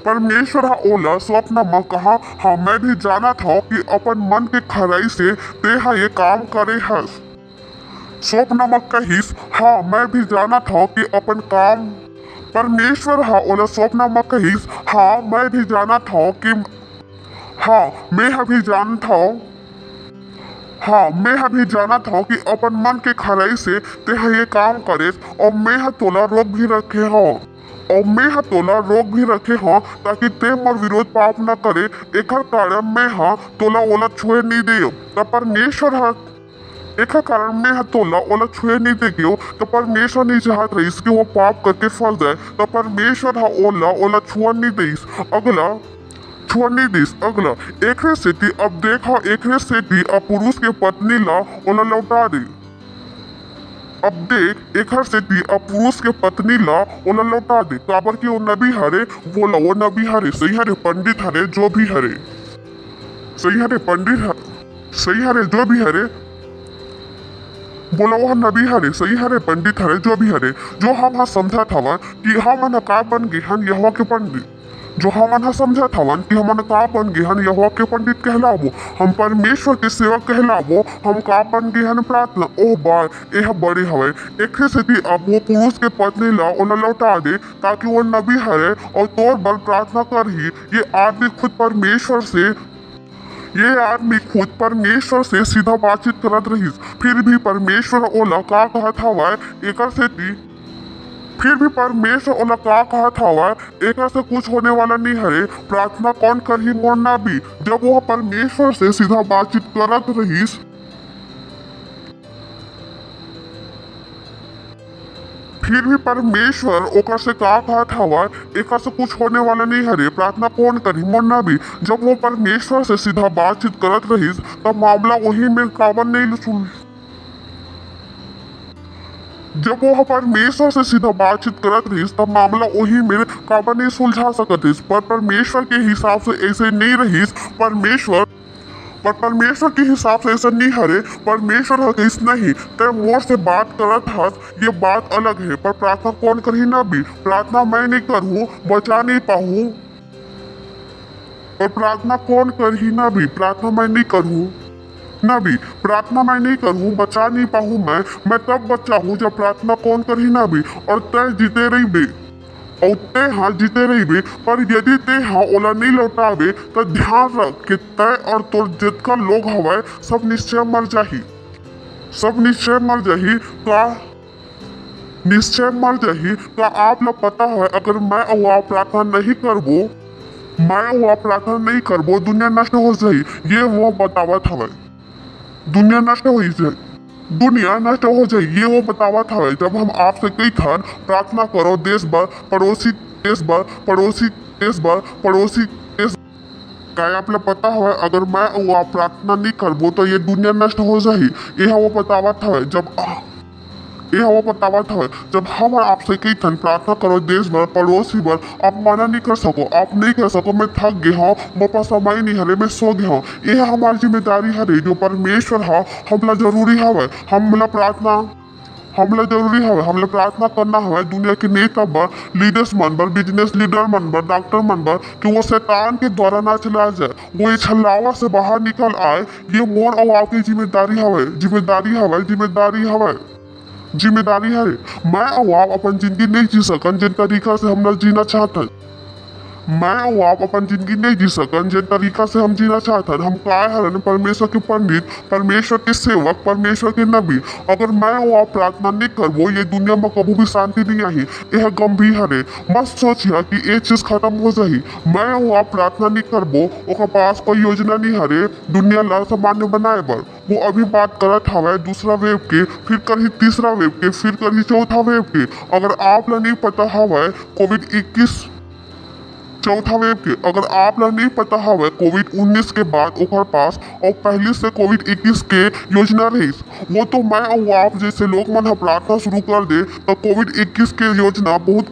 Speaker 8: परमेश्वर हा ओला स्वप्न म कहा हाँ मैं भी जाना था कि अपन मन के खराई से तेहा ये काम करे हस स्वप्न म कहिस हाँ मैं भी जाना था कि अपन काम परमेश्वर हा ओला स्वप्न म कहिस हाँ मैं भी जाना था कि हाँ मैं अभी जानता हूँ हाँ मैं अभी जाना था कि अपन मन के खराई से तेहा ये काम करे और मैं तोला रोक भी रखे हो और मैं तोला रोक भी रखे हो ताकि ते मोर विरोध पाप न करे एकर कारण मैं तोला ओला छुए नहीं दे तब परमेश्वर एकर कारण मैं तोला ओला छुए नहीं दे गयो तो परमेश्वर नहीं चाहत रहीस कि वो पाप करके फल जाए तो परमेश्वर ओला छुआ नहीं देस अगला छुआ नहीं देस अगला एकरे सेती अब देखो एकरे सेती अब पुरुष के पत्नी ला ओला लौटा दे अब देख एक से दी अब पुरुष के पत्नी ला ओला लौटा दे काबर की वो नबी हरे बोला वो नबी हरे सही हरे पंडित हरे जो भी हरे सही हरे पंडित सही हरे जो भी हरे बोला वह नबी हरे सही हरे पंडित हरे जो भी हरे जो हम समझा था कि हम का बन गए हन यहोवा के पंडित जो हम समझा था कि हम का बन गए हन यहोवा के पंडित कहलावो हम परमेश्वर के सेवक कहलावो हम का बन गए हन प्रार्थना ओह बार यह बड़े हवे एक से थी अब वो पुरुष के पत्नी ला उन्हें लौटा दे ताकि वो नबी हरे और तोर बल प्रार्थना कर ही ये आदमी खुद परमेश्वर से सीधा बातचीत करत रही फिर भी परमेश्वर ओला का कहत हवा एकर से थी फिर भी परमेश्वर ओला का कहत हवा एकर से कुछ होने वाला नहीं हरे प्रार्थना कौन कर ही मोर नबी जब वह परमेश्वर से सीधा बातचीत करत रहीस फिर भी परमेश्वर ओकर से का कहत हवा एकर से कुछ होने वाला नहीं हरे प्रार्थना कौन करी मोर नबी जब वो परमेश्वर से सीधा बातचीत करत रहीस तब मामला वही में काबर नहीं सुन जब वो परमेश्वर से सीधा बातचीत करत रहीस तब मामला वही में काबर नहीं सुलझा सकत रहीस पर परमेश्वर के हिसाब से ऐसे नहीं रहीस परमेश्वर के हिसाब से ऐसा नहीं हरे परमेश्वर हकीस नहीं ते मोर से बात करत हस ये बात अलग है पर प्रार्थना कौन करी ना भी प्रार्थना मैं नहीं करूँ बचा नहीं पाऊँ और प्रार्थना कौन करी ना भी प्रार्थना मैं नहीं करूँ ना भी प्रार्थना मैं नहीं करूँ बचा नहीं पाऊँ मैं तब बच्चा हूँ जब प्रार्थना कौन करी ना भी और तय जीते रही बे और ते जीते रही बे पर यदि ते ओला नहीं लौटाबे तो ध्यान रख कि तय और तोर जितना लोग हवे सब निश्चय मर जाही का आप लोग पता है अगर मैं वो प्रार्थना नहीं करबो दुनिया नष्ट हो जाही ये वो बतावत हवे दुनिया नष्ट हो जाए ये वो बतावत हवे जब हम आपसे कई थान प्रार्थना करो देश भर पड़ोसी देश क्या आप लोग पता है अगर मैं वो प्रार्थना नहीं करबो तो ये दुनिया नष्ट हो जाही यह वो बतावत हवे जब हम आपसे कई थन प्रार्थना करो देश भर पड़ोसी भर आप मना नहीं कर सको मैं थक गया हूँ मेरे पास समय नहीं हरे मैं सो गया हूँ यह हमारी जिम्मेदारी हरे जो परमेश्वर हमला जरूरी हवे हमला प्रार्थना करना हवे दुनिया के नेता बर लीडर्स मन बर बिजनेस लीडर मन बर डॉक्टर मन बर कि वो शैतान के द्वारा ना चला जाए वो ये छलावा से बाहर निकल आए ये मोर और आपकी जिम्मेदारी है मैं और आप अपन जिंदगी नहीं जी सकन जिन तरीका से हम जीना चाहते जिन तरीका से हम जीना चाहते हम काय हरन परमेश्वर के पंडित परमेश्वर के सेवक परमेश्वर के नबी अगर मैं और आप प्रार्थना नहीं करबो ये दुनिया में कभी भी शांति नहीं आई यह गंभीर हरे मत सोचिए कि ये चीज खत्म हो जाही मैं और आप प्रार्थना नहीं करबो ओकर पास कोई योजना नहीं हरे दुनिया ला सामान्य बनाए बर वो अभी बात करत हवे दूसरा वेव के फिर करी तीसरा वेव के फिर करी चौथा वेव के अगर आप ला नहीं पता हवे कोविड-19 चौथा वेव के अगर आप ला नहीं पता हवे कोविड-19 के बाद ओकर पास और पहले से कोविड-21 के योजना रही वो तो मैं और आप जैसे लोग मन प्रार्थना शुरू कर दे तो कोविड-21 के योजना बहुत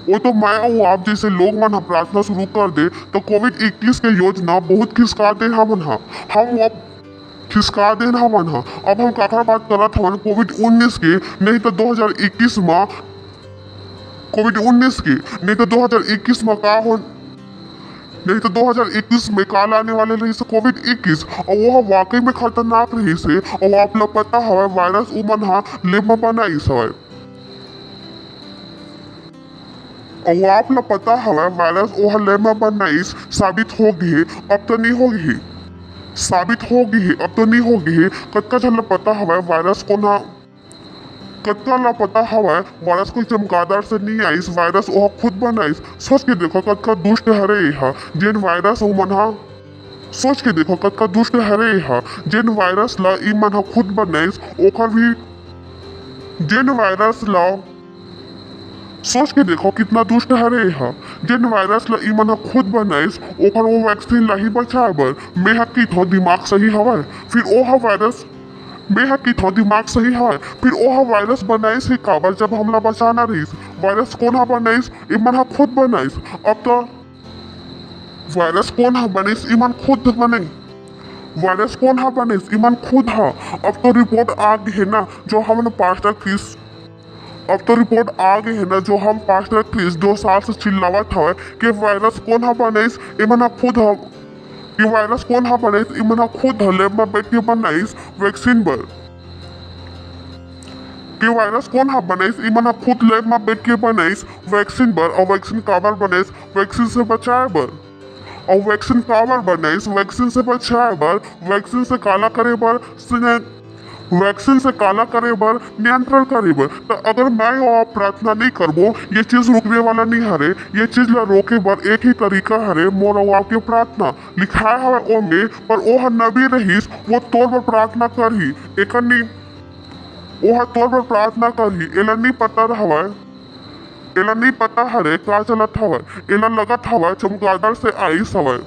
Speaker 8: वो तो मैं और आप जैसे लोग मन प्रार्थना शुरू कर दे तो कोविड-21 के योजना बहुत खिसका दे हम खिसका देन हवन हा। अब हम काकर बात करत हवन कोविड-19 के, नहीं तो 2021 में कोविड-19 के, नहीं तो 2021 में का हो, नहीं तो 2021 में काल आने वाले रही से कोविड-21 और वह वाकई में खतरनाक रही से। और आप लोग पता हवा वायरस उमन हा लेब में बनाई सवाय, और आप लोग पता हवा वायरस ओह लेब में बनाई साबित हो गई, अब तो नहीं होगी, साबित हो गई अब तो नहीं होगी। कत्का झल पता हवा वायरस को ना, कत्का ला पता हवा वायरस कोई चमगादड़ से नहीं आईस, वायरस ओह खुद बनाईस। सोच के देखो कत्का दुष्ट हरे हा जिन वायरस उमन हा, सोच के देखो कत्का दुष्ट हरे हा जिन वायरस ला ई मन हा खुद बनाईस, ओकर भी जिन वायरस ला, सोच के देखो कितना दुष्ट हरे हा जिन वायरस ला ई मन हा खुद बनाईस, ओकर वो वैक्सीन ला ही बचाए बर मेहा की थो दिमाग सही हवा, फिर ओह वायरस मेहा की थो दिमाग सही है, फिर ओह वायरस बनाईस ही काबर जब हमला बचाना रहीस। वायरस कौन हा बनाईस, इमन हा खुद बनाईस। अब तो वायरस कौन हा बनाईस, इमन खुद बने, वायरस कौन हा बनाईस, इमन खुद हा। अब तो रिपोर्ट आ गई है ना जो हमने पास्टर क्रिस, अब तो रिपोर्ट आ गई है ना जो हम पास्टर क्रिस 2 साल से चिल्लावत हवे कि वायरस कौन हा बनाईस, इमन हा खुद हा, ये वायरस कौन हा बनाईस, इमन हा खुद लेब में बैठ के बनाईस वैक्सीन बर, कि वायरस कौन हा बनाईस, इमन हा खुद लेब में बैठ के बनाईस वैक्सीन बर। और वैक्सीन काबर बनाईस, वैक्सीन से बचाए बर, और वैक्सीन काबर बनाईस, वैक्सीन से बचाए बर, वैक्सीन से काला करे बर, वैक्सीन से काला करे बर, नियंत्रण करे बर। तो अगर मैं और प्रार्थना नहीं करबो, ये चीज रुकने वाला नहीं हरे, ये चीज ला रोके बर एक ही तरीका हरे, मोर और आपके प्रार्थना लिखाए हवे ओमे। पर ओह नबी रहीस वो तोर पर प्रार्थना करही, एक नहीं ओह तोर पर प्रार्थना करही। एला नहीं पता हवे, एला नहीं पता हरे का चलत हवे, एला लगत हवे चमगादड़ से आईस हवे,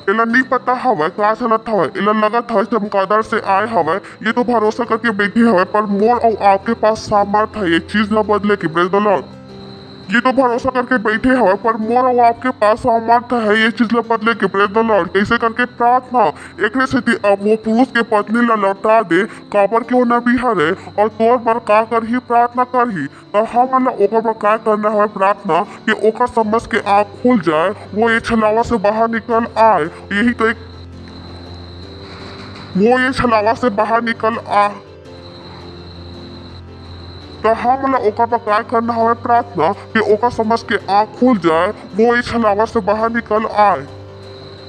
Speaker 8: एला नहीं पता हवा का चलत हवा, एला लगत हवा चमगादड़ से आए हवा। ये तो भरोसा करके बैठे हवा, पर मोर और आपके पास सामर्थ है ये चीज ना बदले की। Praise the Lord. ये तो भरोसा करके बैठे हवा, पर मोर और आपके पास सामर्थ है ये चीज ना बदले की। Praise the Lord. कैसे करके प्रार्थना एक से अब वो पुरुष के पत्नी ला लौटा दे, काबर क्यों न भी हरे और तोर पर का कर ही प्रार्थना कर ही। तो हम ओकर पर का करना है प्रार्थना कि ओकर समझ के आँख खुल जाए, वो ये छलावा से बाहर निकल आए। यही तो एक वो ये छलावा से बाहर निकल आ, तो हम ओकर पर का करना है प्रार्थना कि ओकर समझ के आँख खुल जाए, वो ये छलावा से बाहर निकल आए,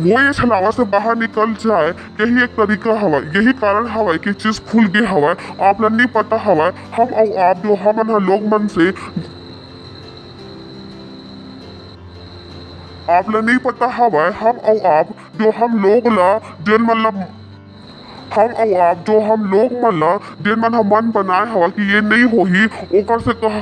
Speaker 8: वो ये छलावा से बाहर निकल जाए। यही एक तरीका हवा, यही कारण हवा कि चीज खुल गई हवा। आप लोग नहीं पता हवा, हम और आप जो हम लोग मन से, आप लोग नहीं पता हवा, हम और आप जो हम लोग ला जिन मतलब हम और आप जो हम लोग मतलब जिन मन हम मन बनाए हवा कि ये नहीं होही, ओकर से कहा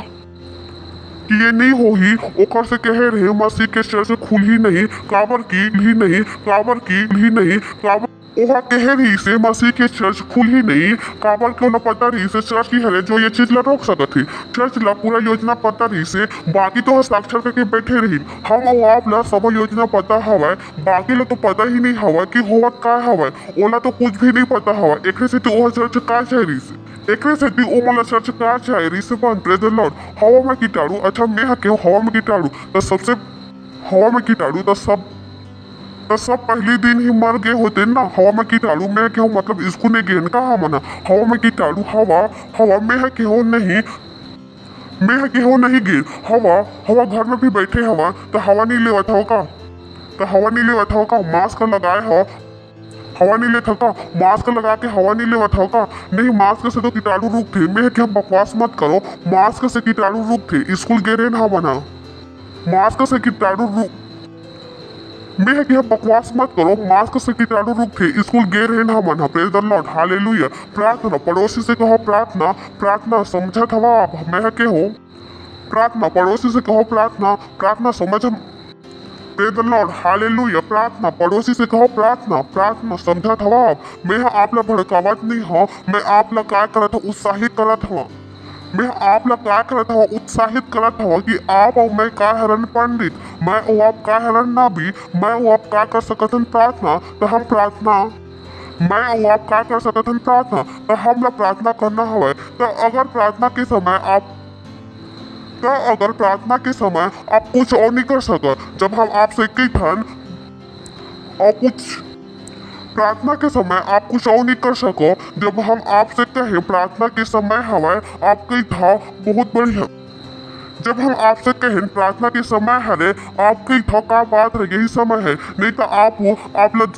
Speaker 8: कि ये नहीं होही, ओकर से कहे रहे मसीह के चर्च खुल ही नहीं, काबर की ही नहीं, काबर की ही नहीं, काबर ओहा कहे रही से मसीह के चर्च खुल ही नहीं, काबर क्यों न पता रही से चर्च की हरे जो ये चीज ला रोक सकत थी। चर्च ला पूरा योजना पता रही से, बाकी तो हस्ताक्षर करके बैठे रही। हम और आप ला सब योजना पता हवा, बाकी ला तो पता ही नहीं हवा कि होवत का हवा, ओला तो कुछ भी नहीं पता हवा। एक से तो ओह चर्च का चाह रही से, एक से भी ओ मला चर्च का चाह रही से। Praise the Lord. हवा में कीटाणु, अच्छा मैं हके हवा में कीटाणु तो सबसे हवा में कीटाणु तो सब पहले दिन ही मर गए होते ना। हवा में कीटाणु में क्यों मतलब इसको नहीं गेन कहा मना, हवा में कीटाणु हवा में है क्यों नहीं, मैं है क्यों नहीं गिर हवा घर में भी बैठे हवा तो हवा नहीं लेवत हो का, तो हवा नहीं लेवत हो का, मास्क लगाए हो हवा नहीं लेता का, मास्क लगा के हवा नहीं लेवत हो का। नहीं मास्क से तो कीटाणु रुक थे, मैं क्या बकवास मत करो, मास्क से कीटाणु रुक थे। स्कूल गए रहे ना बना, मास्क से कीटाणु रुक, मैं है कि बकवास मत करो, मास्क से कीटाणु रुक थे। स्कूल गए रहे ना मना। Praise the Lord. हालेलुया। प्रार्थना पड़ोसी से कहो प्रार्थना, प्रार्थना समझत हवा आप, मैं है के हो प्रार्थना पड़ोसी से कहो प्रार्थना, प्रार्थना समझ। Praise the Lord. हालेलुया। प्रार्थना पड़ोसी से कहो प्रार्थना, प्रार्थना समझत हवा आप। मैं आप ला भड़कावत नहीं हो, मैं आप ला क्या करत हूँ, उत्साहित करत हूँ, मैं आप लोग क्या करता हूँ, उत्साहित करता हूँ कि आप और मैं का हरण पंडित, मैं और आप का हरण ना भी, मैं और आप का कर सकते हैं प्रार्थना। तो हम प्रार्थना मैं और आप का कर सकत हन प्रार्थना, तो हम लोग प्रार्थना करना हवे। तो अगर प्रार्थना के समय आप कुछ और नहीं कर सकत, जब हम आपसे कहत हन और कुछ प्रार्थना के समय आप कुछ और नहीं कर सको, जब हम आपसे कहे प्रार्थना के समय हवे आप कहत हो बहुत बढ़िया। जब हम आपसे कहें प्रार्थना के समय हरे आप कहत हो का बात है, यही समय है, नहीं तो आप लोग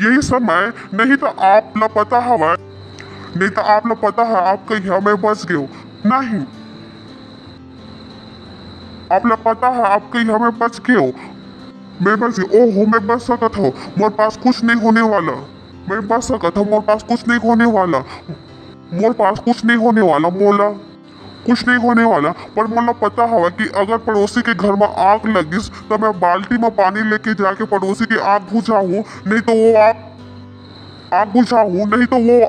Speaker 8: यही समय नहीं तो आप लोग पता हवा, नहीं तो आप लोग पता है आप कही मैं बच गयो नहीं, आप लोग पता है आप कही मैं बच गयो, मैं बच गयो, ओहो मैं बच सकत हो, मोर पास कुछ नहीं होने वाला, मैं बच सकत हो, मोर पास कुछ नहीं होने वाला, मोर पास कुछ नहीं होने वाला, मोला कुछ नहीं होने वाला। पर मुझे पता हवा कि अगर पड़ोसी के घर में आग लगिस तो मैं बाल्टी में पानी लेके जाके पड़ोसी की आग बुझाऊं, नहीं तो वो आग बुझाऊं, नहीं तो वो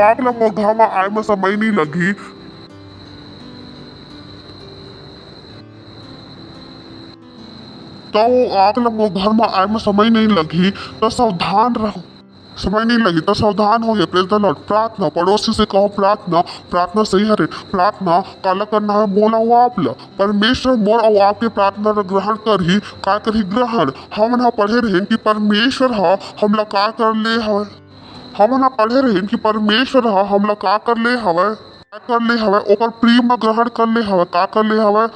Speaker 8: आग लग घर में आए में समय नहीं लगी। तो वो आग लग घर में आए में समय नहीं लगी, तो सावधान रहो, समय नहीं लगी तो सावधान हो गए। Praise the Lord. प्रार्थना पड़ोसी से कहो प्रार्थना सही हरे, प्रार्थना काला करना है बोला हुआ आप ला परमेश्वर मोर और आपके प्रार्थना ग्रहण कर ही का कर ही ग्रहण। हम ना पढ़े रहे कि परमेश्वर हा हम ला का कर ले हवे, हम ना पढ़े रहे कि परमेश्वर हा हम ला का कर ले हवे ओकर प्रेम में ग्रहण कर ले हवे, का कर ले हवे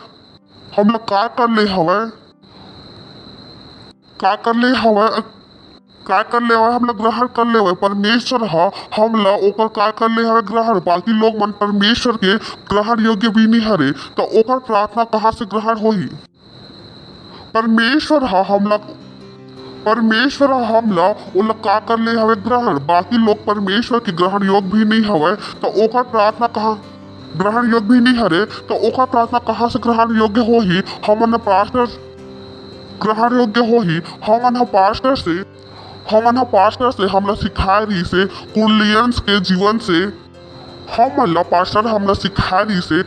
Speaker 8: हम ला का कर ले हवे, का कर ले हवे का कर ले हवे हम लोग ग्रहण कर ले हवे। परमेश्वर हा हम ला ओकर का कर ले हवे ग्रहण। बाकी लोग मन परमेश्वर के ग्रहण योग्य भी नहीं हरे, तो ओकर प्रार्थना कहाँ से ग्रहण होही। परमेश्वर हा हम ला ओला का कर ले हवे ग्रहण। बाकी लोग परमेश्वर के ग्रहण योग्य भी नहीं हवे, तो ओकर प्रार्थना कहाँ ग्रहण योग्य भी नहीं हरे, तो ओकर प्रार्थना कहाँ से ग्रहण योग्य होही। हमन पास्टर ग्रहण योग्य होही, हमन पास्टर से हमला सिखाए रही से कुर्लियंस के जीवन से, हमला पास्टर हमला सिखाए रही से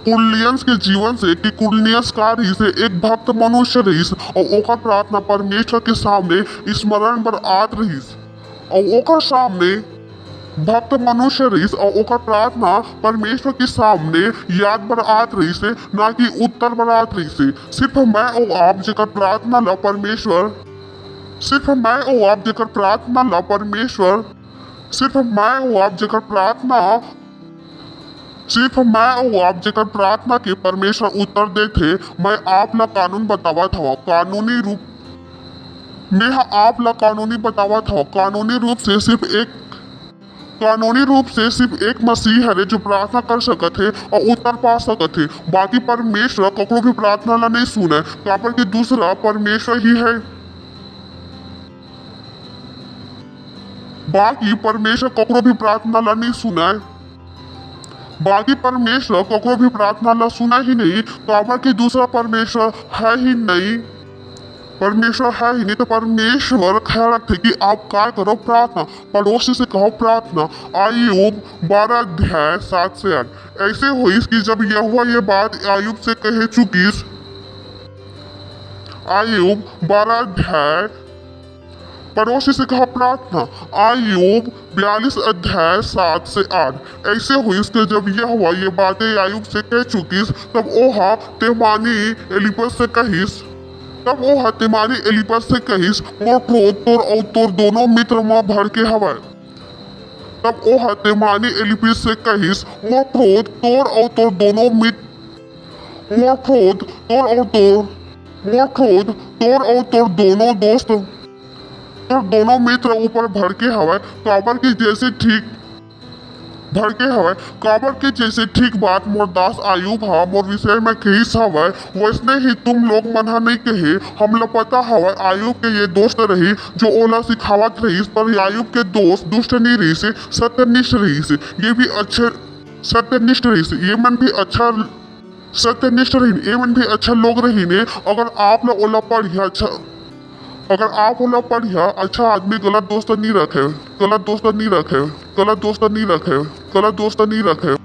Speaker 8: कुर्लियंस के जीवन से कि कुर्लियंस का रही से एक भक्त मनुष्य रहीस और ओकर प्रार्थना परमेश्वर के सामने स्मरण पर आत रहीस, और ओकर सामने भक्त मनुष्य रहीस और ओकर प्रार्थना परमेश्वर के सामने याद पर आत रही से, ना कि उत्तर पर आत रही से। सिर्फ मैं और आप जेकर प्रार्थना ला परमेश्वर सिर्फ मैं और आप जेकर प्रार्थना ला परमेश्वर सिर्फ मैं और आप जेकर प्रार्थना के परमेश्वर उत्तर देते। मैं आप ला कानून बतावत हवा, कानूनी रूप में आप ला कानूनी बतावत हवा। कानूनी रूप से सिर्फ एक मसीह है जो प्रार्थना कर सकत है और उत्तर पा सकत है। बाकी परमेश्वर ककरो भी प्रार्थना ला नहीं सुने, काबर कि दूसरा परमेश्वर ही है। बाकी परमेश्वर ककरो भी प्रार्थना ला नहीं सुना, बाकी परमेश्वर ककरो भी प्रार्थना ला सुना ही नहीं, काबर कि दूसरा परमेश्वर है ही नहीं। तो परमेश्वर ख्याल रखते कि आप क्या करो प्रार्थना, पड़ोसी से कहो प्रार्थना। आयुब 12 अध्याय 7 से 8। ऐसे हुई कि जब यहोवा ये बात आयुब से कहे चुकीस, आयुब 12 अध्याय पड़ोसी से कहा प्रार्थना। आयुब 42 अध्याय 7 से 8। ऐसे हुई कि जब यहोवा ये बातें आयुब से कह चुकीस, तब ओहा तेमानी एलिपस से कहिस मोर क्रोध तोर और तोर दोनों मित्र में भर के हवा। तब ओहा तेमानी एलिपस से कहिस मोर क्रोध तोर और तोर दोनों दोस्त और दोनों मित्र ऊपर भर के हवा। काबर की जैसे ठीक बात मोर दास आयुब हा मोर विषय में कहिस हवा, वैसने ही तुम लोग मना नहीं कहे। हम लोग पता हवा आयुब के ये दोस्त रही जो ओला सिखावत रहीस, पर आयुब के दोस्त दुष्ट नहीं रही से, सत्यनिष्ठ रही से। ये भी अच्छे सत्यनिष्ठ रही से, ये मन भी अच्छा सत्यनिष्ठ रही, ये मन भी अच्छा लोग रही ने। अगर आप लोग ओला पढ़िया अच्छा आदमी गलत दोस्त नहीं रखे।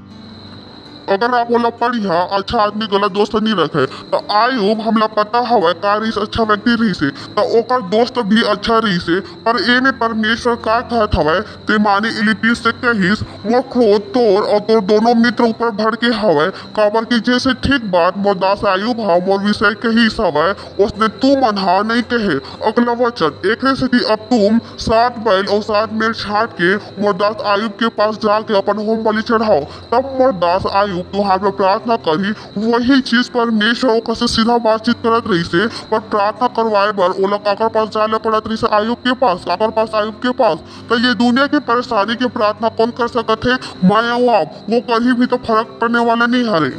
Speaker 8: अगर आप बोला पढ़िया अच्छा आदमी गलत दोस्त नहीं रखे तो आयुब हमला पता हवा का रही अच्छा व्यक्ति रही से तो ओकर दोस्त भी अच्छा रही से पर ए में परमेश्वर का कहत हवा ते माने इलिपिस से कहिस मोर क्रोध तोर और तोर दोनों मित्र ऊपर भर के हवा काबर की जैसे ठीक बात मोर दास आयुब हा मोर विषय कहिस हवा उसने तू मन हा नहीं कहे अगला वचन एक से अब तुम 7 बैल और 7 मेल छाट के मोर दास आयुब के पास जाके अपन होम बलि चढ़ाओ तब मोर दास आयुब तुहार में प्रार्थना करी वही चीज परमेश्वर ओकर से सीधा बातचीत करत रही से पर प्रार्थना करवाए बर ओला काकर पास जाले पड़त रही से आयुब के पास काकर पास आयुब के पास तो ये दुनिया की परेशानी की प्रार्थना कौन कर सकत है मैं और आप वो कहीं भी तो फर्क पड़ने वाला नहीं हरे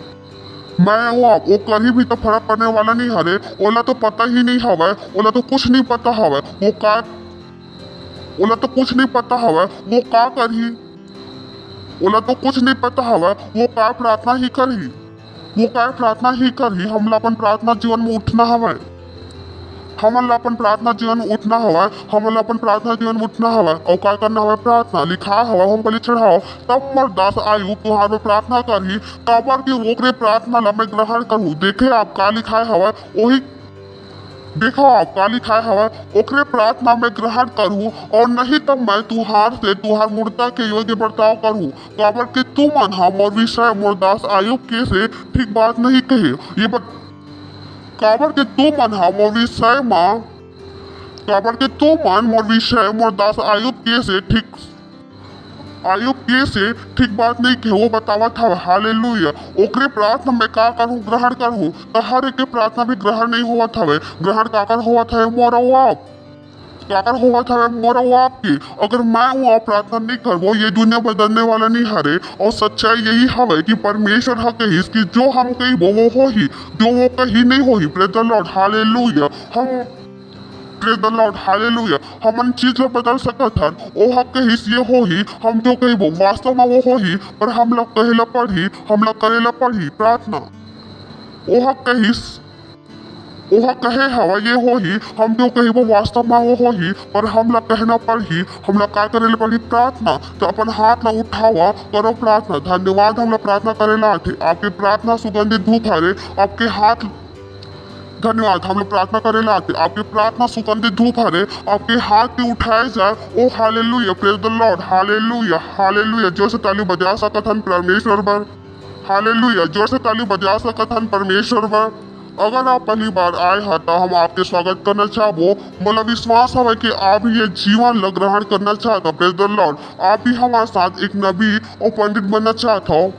Speaker 8: मैं और आप वो कहीं भी तो फर्क पड़ने वाला नहीं हरे ओला तो पता ही नहीं हवा ओला तो कुछ नहीं पता हवा ओला तो कुछ नहीं पता हवा वो का करही ओला तो कुछ नहीं पता हवा वो का प्रार्थना ही करही वो का प्रार्थना ही करही हमला अपन प्रार्थना जीवन में उठना हवा हमला अपन प्रार्थना जीवन में उठना हवा हमला अपन प्रार्थना जीवन में उठना हवा और का करना हवा प्रार्थना लिखा हवा हम बलि चढ़ाओ तब मोर दास आयुब तुहार में प्रार्थना करही काबर की ओकरे प्रार्थना ला मैं ग्रहण करूँ देखे आप का लिखाए हवा वही देखो आप का लिखाए हवा ओकरे प्रार्थना में ग्रहण करूँ और नहीं तब मैं तुहार से तुहार मूर्ता के योग्य बर्ताव करूँ काबर के तू मन हम और विषय मोर दास आयुब के से ठीक बात नहीं कहे ये काबर के तू मन हम और विषय माँ काबर के तू मन मोर विषय मोर दास आयुब के से ठीक बात नहीं कहे वो बतावत हवा हालेलुया ओकरे प्रार्थना में का करूँ ग्रहण करूँ तो हर एक प्रार्थना भी ग्रहण नहीं होवत हवे ग्रहण काकर होवत है मोर आप काकर होवत हवे मोर आपकी अगर मैं वो प्रार्थना नहीं करबो ये दुनिया बदलने वाला नहीं हरे और सच्चाई यही हवे कि परमेश्वर हा कहिस कि जो हम कही वो हो ही जो वो कही नहीं हो ही प्रेज द लॉर्ड हालेलुया हम प्रेज द लॉर्ड हालेलुया हमन चीज ला बदल सकत हन ओ हक कहिस ये हो ही हम जो कही वो वास्तव में वो हो ही पर हम लोग कहेला पढ़ी हम लोग करेला पढ़ी प्रार्थना ओ हक कहिस ओहा कहे हवा ये हो ही हम जो कही वो वास्तव में वो हो ही पर हम लोग कहना पढ़ी हम लोग क्या करेला पढ़ी प्रार्थना तो अपन हाथ ला उठावा करो प्रार्थना धन्यवाद हम लोग प्रार्थना करेला आथे आपकी प्रार्थना सुगंधित धूप हरे आपके हाथ धन्यवाद हम लोग प्रार्थना करेला आते आपकी प्रार्थना सुगंधित धूप हरे आपके हाथ के उठाए जाए ओ hallelujah praise the Lord hallelujah hallelujah जोर से ताली बजा सकत हन परमेश्वर बर हालेलुया जोर से ताली बजा सकत हन परमेश्वर बर अगर आप पहली बार आए हैं तो हम आपके स्वागत करना चाहबो मोला विश्वास है कि आप ये जीवन ग्रहण करना चाहते प्रेज द लॉर्ड आप भी हमारे साथ एक नबी और पंडित बनना चाहते हो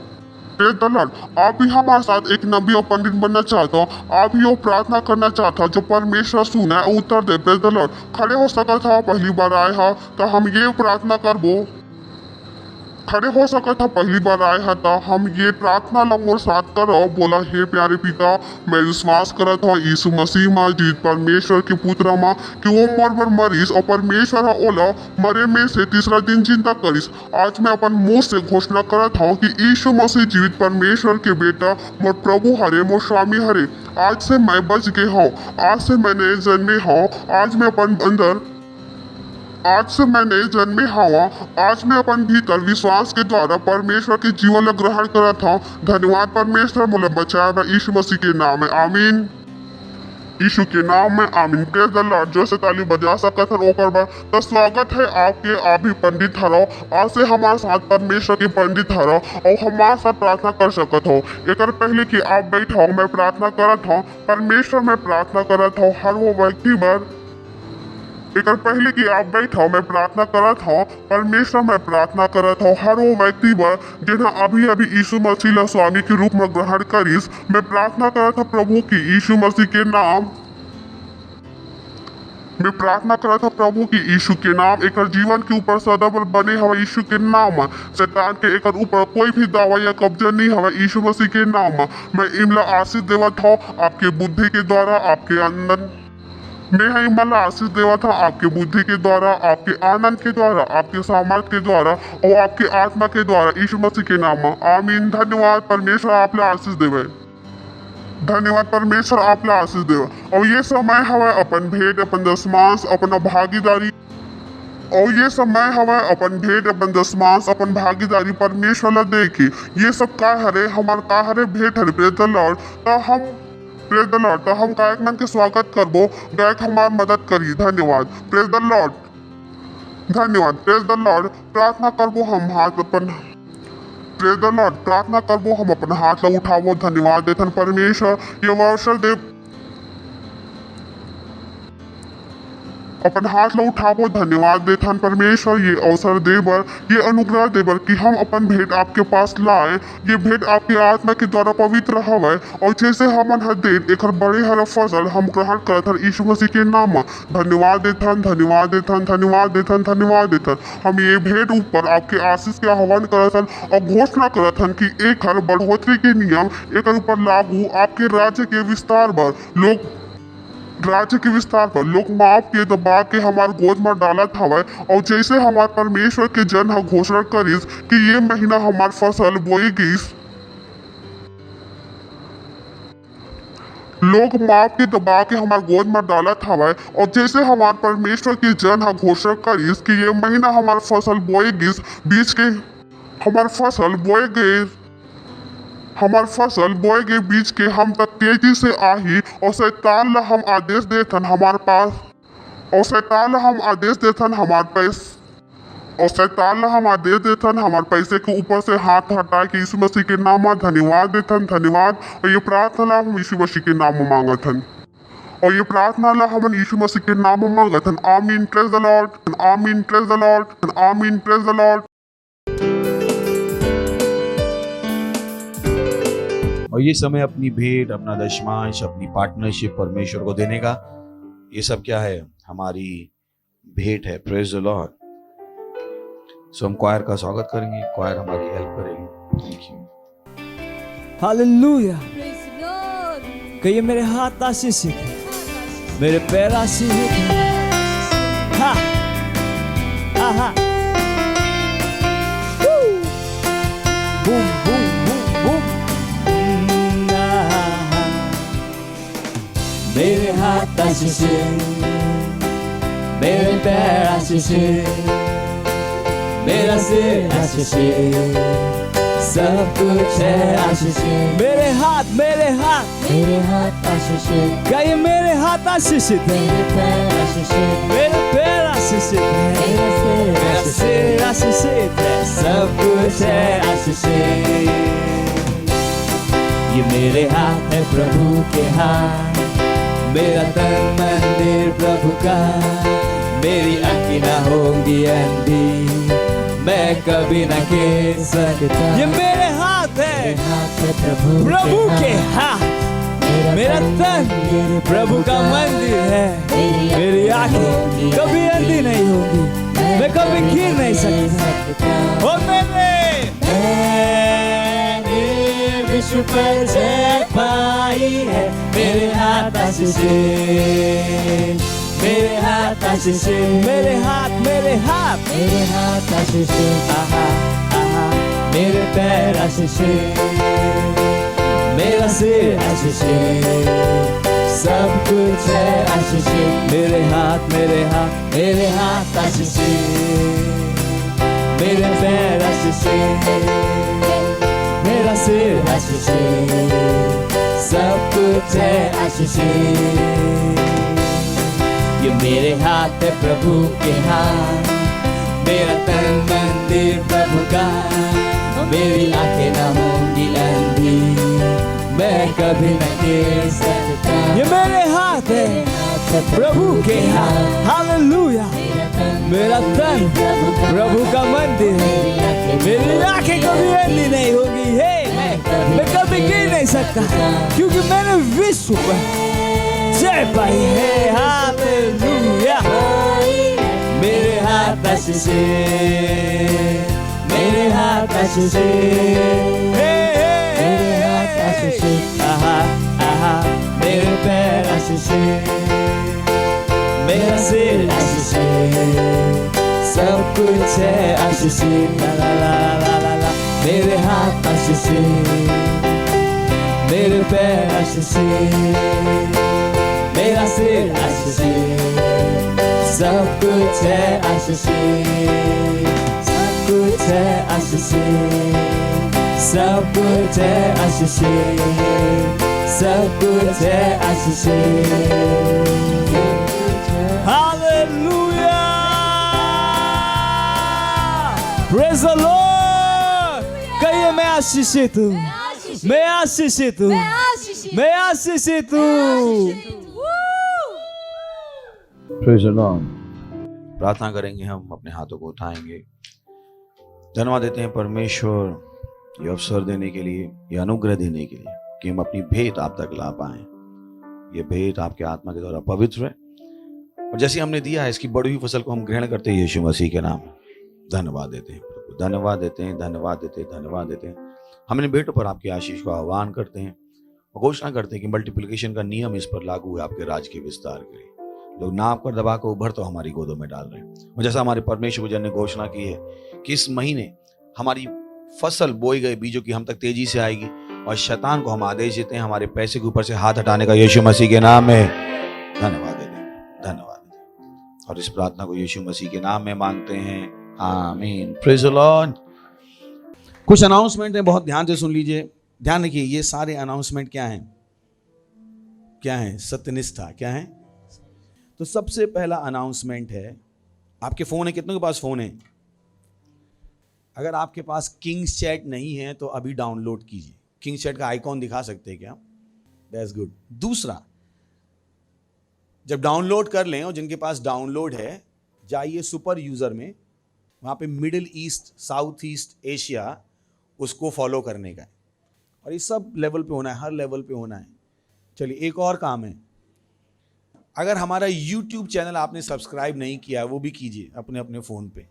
Speaker 8: प्रेज द लॉर्ड आप भी हमारे साथ एक नबी और पंडित बनना चाहते हो आप भी वो प्रार्थना करना चाहते हो जो परमेश्वर सुना है उत्तर दे प्रेज द लॉर्ड खड़े हो सका था पहली बार आए हैं तो हम ये प्रार्थना करबो खड़े हो सका था पहली बार आए हैं तो हम ये प्रार्थना लंगोर साथ करो बोला हे प्यारे पिता मैं विश्वास करत हूँ यीशु मसीह माँ जीत परमेश्वर के पुत्र माँ कि वो मर मरीस और परमेश्वर ओला मरे में से तीसरा दिन जिंदा करिस आज मैं अपन मुंह से घोषणा करत हूँ कि यीशु मसीह जीवित परमेश्वर के बेटा मोर प्रभु हरे मोर स्वामी हरे आज से मैं बच गए हूँ आज से मैं नए जन्मे हूँ आज मैं अपन अंदर आज से मैं नए जन्मे हवा आज मैं अपन भीतर विश्वास के द्वारा परमेश्वर के जीवन ग्रहण करा था धन्यवाद परमेश्वर मुझे बचाया यीशु मसीह के नाम में आमीन यीशु के नाम में आमीन प्रेज द लॉर्ड जो से ताली बजा सकत है ओकर बाद तो स्वागत है आपके आप भी पंडित हरो आज से हमारे साथ परमेश्वर के पंडित हरो और हमारे साथ प्रार्थना कर सकत हो एक पहले कि आप बैठो मैं प्रार्थना करत हूँ परमेश्वर में प्रार्थना करत हूँ हर वो व्यक्ति पर एक पहले कि आप बैठो मैं प्रार्थना करत हूँ परमेश्वर में प्रार्थना करत हूँ हर वो व्यक्ति पर जिन्हें अभी अभी यीशु मसीह ला स्वामी के रूप में ग्रहण करिस मैं प्रार्थना करत हूँ प्रभु की यीशु मसीह के नाम मैं प्रार्थना करत हूँ प्रभु की यीशु के नाम एक जीवन के ऊपर सदैव बने हवा यीशु के नाम शैतान के एक ऊपर कोई भी दावा या कब्जा नहीं हवा यीशु मसीह के नाम मैं इमला आशीष देवत हूँ आपके बुद्धि के द्वारा आपके अंदर मैं मला आशीष देवा था आपके बुद्धि के द्वारा आपके आनंद के द्वारा आपके सामर्थ के द्वारा और आपके आत्मा के द्वारा यीशु मसीह के नाम आमीन धन्यवाद परमेश्वर आप आशीष देवे धन्यवाद परमेश्वर आप आशीष देवे और ये समय हवा अपन भेंट अपन दशमांश अपना भागीदारी और ये समय हमें अपन भेंट, अपन दशमांश, अपन भागीदारी परमेश्वर ला देखी। ये सब का हरे हमार का हरे भेंट हरे प्रेज द लॉर्ड। तो हम प्रेज द लॉर्ड, तो हम गायक मन के स्वागत करबो, गायक हमार मदद करी। धन्यवाद। प्रेज द लॉर्ड, धन्यवाद। Praise the Lord. प्रार्थना करबो हम हाथ अपन, प्रेज द लॉर्ड, प्रार्थना करबो हम अपन हाथ ला उठावो। धन्यवाद देथन परमेश्वर ये अवसर दे, अपन हाथ ला उठावो। धन्यवाद देथन परमेश्वर ये अवसर देबर, ये अनुग्रह देबर कि हम अपन भेंट आपके पास लाए। ये भेंट आपके आत्मा के द्वारा पवित्र हवे और जैसे हमन हर देर एक बड़े हर फसल हम ग्रहण करत हन यीशु मसीह के नाम। धन्यवाद देथन, धन्यवाद देथन, धन्यवाद देथन, धन्यवाद देथन। हम ये भेंट ऊपर आपके आशीष के आह्वान करत हन और घोषणा करत हन कि एक हर बढ़ोतरी के नियम एक ऊपर लागू आपके राज्य के विस्तार पर लोग, राज्य के विस्तार पर लोग माफ के दबा के हमार गोद में डालत हवे। और जैसे हमार परमेश्वर के जन ह घोषणा करिस कि ये महीना हमार फसल बोई गईस, लोग माफ के दबा के हमार गोद में डालत हवे। और जैसे हमार परमेश्वर के जन ह घोषणा करिस कि ये महीना हमार फसल बोई गईस, बीच के हमार फसल बोए गई, हमार फसल बोए गए बीच के हम तक तेजी से आही। और शैतान ला हम आदेश देथन हमार पास, और शैतान ला हम आदेश देथन हमार पैसे, और शैतान ला हम आदेश देथन हमार पैसे के ऊपर से हाथ हटा के यीशु मसीह के नाम में धन्यवाद देथन। धन्यवाद। और ये प्रार्थना ला हम यीशु मसीह के नाम में मांगथन, और ये प्रार्थना ला हम यीशु मसीह के नाम में मांगथन। आमीन। प्रेज द लॉर्ड, आमीन। प्रेज द लॉर्ड, आमीन। Praise the Lord.
Speaker 9: और ये समय अपनी भेंट, अपना दशमांश, अपनी पार्टनरशिप परमेश्वर को देने का, ये सब क्या है? हमारी भेंट है। Praise the Lord. सो हम क्वायर का स्वागत करेंगे, क्वायर हमारी हेल्प करेगी। Thank you.
Speaker 2: Hallelujah.
Speaker 3: Praise the Lord.
Speaker 2: कहिए मेरे हाथ आशीषित है, मेरे पैर आशीषित है। हाँ, आहा, बूम बूम बूम बूम। मेरे हाथ आशीषित, मेरे पैर आशीषित, मेरा सिर आशीषित, सब कुछ है आशीषित। मेरे हाथ, मेरे हाथ,
Speaker 3: मेरे हाथ आशीषित,
Speaker 2: कहिए मेरे हाथ आशीषित है,
Speaker 3: मेरे पैर आशीषित,
Speaker 2: मेरे पैर आशीषित है,
Speaker 3: मेरा सिर
Speaker 2: मेरा सिर आशीषित है, सब कुछ है आशीषित। ये मेरे हाथ है प्रभु के हाथ, मेरा तन मंदिर प्रभु का, मेरी आँखें ना होंगी अंधी, मैं कभी ना गिर सकता। ये मेरे हाथ है,
Speaker 3: हाथ है प्रभु
Speaker 2: के हाथ, मेरा तन प्रभु का मंदिर है, मेरी आँखें कभी अंधी नहीं होगी, मैं कभी गिर नहीं सकता। और मैंने विश्व पर जय पाई है, मेरे हाथ आशीषित, मेरे हाथ आशीषित, मेरे हाथ, मेरे हाथ,
Speaker 3: मेरे हाथ आशीषित,
Speaker 2: आहा आहा, मेरे पैर आशीषित, मेरा सिर आशीषित, सब कुछ है आशीषित। मेरे हाथ, मेरे हाथ, मेरे हाथ आशीषित, मेरे पैर आशीषित, मेरा सिर आशीषित, सब कुछ है आशीषित। ये मेरे हाथ है प्रभु के हाथ, मेरा तन मंदिर प्रभु का, मेरी आंखें न होंगी अंधी, मैं कभी न गिर सकता। ये मेरे हाथ है प्रभु के हाथ, हालेलुया। मेरा तन प्रभु का मंदिर है, मेरी आंखें कभी अंधी नहीं होगी, है मैं कभी गिर नहीं सकता, क्योंकि मैंने विश्व पर जय पाई है। हालेलुया। मेरे हाथ आशीषित, मेरे हाथ आशीषित,
Speaker 3: मेरे हाथ आशीषित,
Speaker 2: आहा आहा, मेरे पैर आशीषित, मेरा सिर आशीषित, सब कुछ है आशीषित। ला ला ला ला ला ला। मेरे हाथ आशीषित, मेरे पैर आशीषित, मेरा सिर आशीषित, सब सब कुछ है आशीषित, सब कुछ है आशीषित, सब कुछ है आशीषित, सब कुछ है आशीषित। Hallelujah, praise the Lord. कहिए मैं आशीषित हूँ, मैं आशीषित हूँ, मैं आशीषित हूँ।
Speaker 9: Praise the Lord. प्रार्थना करेंगे, हम अपने हाथों को उठाएंगे, धन्यवाद देते हैं परमेश्वर ये अवसर देने के लिए, ये अनुग्रह देने के लिए कि हम अपनी भेंट आप तक ला पाए। ये भेंट आपके आत्मा के द्वारा पवित्र है और जैसे हमने दिया है इसकी बढ़ी हुई फसल को हम ग्रहण करते हैं यीशु मसीह के नाम। धन्यवाद देते हैं प्रभु, धन्यवाद देते हैं, धन्यवाद देते हैं, धन्यवाद देते हैं। हम इन भेंटों पर आपकी आशीष को आह्वान करते हैं और घोषणा करते हैं कि मल्टीप्लिकेशन का नियम इस पर लागू है आपके राज्य के विस्तार के लिए। लोग नाप कर दबा कर उभर तो हमारी गोदों में डाल रहे हैं। और जैसा हमारे परमेश्वर जन ने घोषणा की है कि इस महीने हमारी फसल बोई गए बीजों की हम तक तेजी से आएगी और शैतान को हम आदेश देते हैं हमारे पैसे के ऊपर से हाथ हटाने का यीशु मसीह के नाम में। धन्यवाद देते हैं, धन्यवाद देते हैं और इस प्रार्थना को यीशु मसीह के नाम में मांगते हैं, आमीन। Praise the Lord. कुछ अनाउंसमेंट है, बहुत ध्यान से सुन लीजिए, ध्यान रखिए। ये सारे अनाउंसमेंट क्या हैं? क्या है? सत्यनिष्ठा। क्या है? तो सबसे पहला अनाउंसमेंट है, आपके फोन है, कितनों के पास फोन है? अगर आपके पास किंग्स चैट नहीं है तो अभी डाउनलोड कीजिए। किंग्स चैट का आइकॉन दिखा सकते हैं क्या? That's good. दूसरा, जब डाउनलोड कर लें और जिनके पास डाउनलोड है, जाइए सुपर यूजर में, वहां पे middle east, south east Asia, उसको फॉलो करने का है और ये सब लेवल पे होना है, हर लेवल पे होना है। चलिए, एक और काम है, अगर हमारा YouTube चैनल आपने सब्सक्राइब नहीं किया है वो भी कीजिए अपने अपने फ़ोन पे।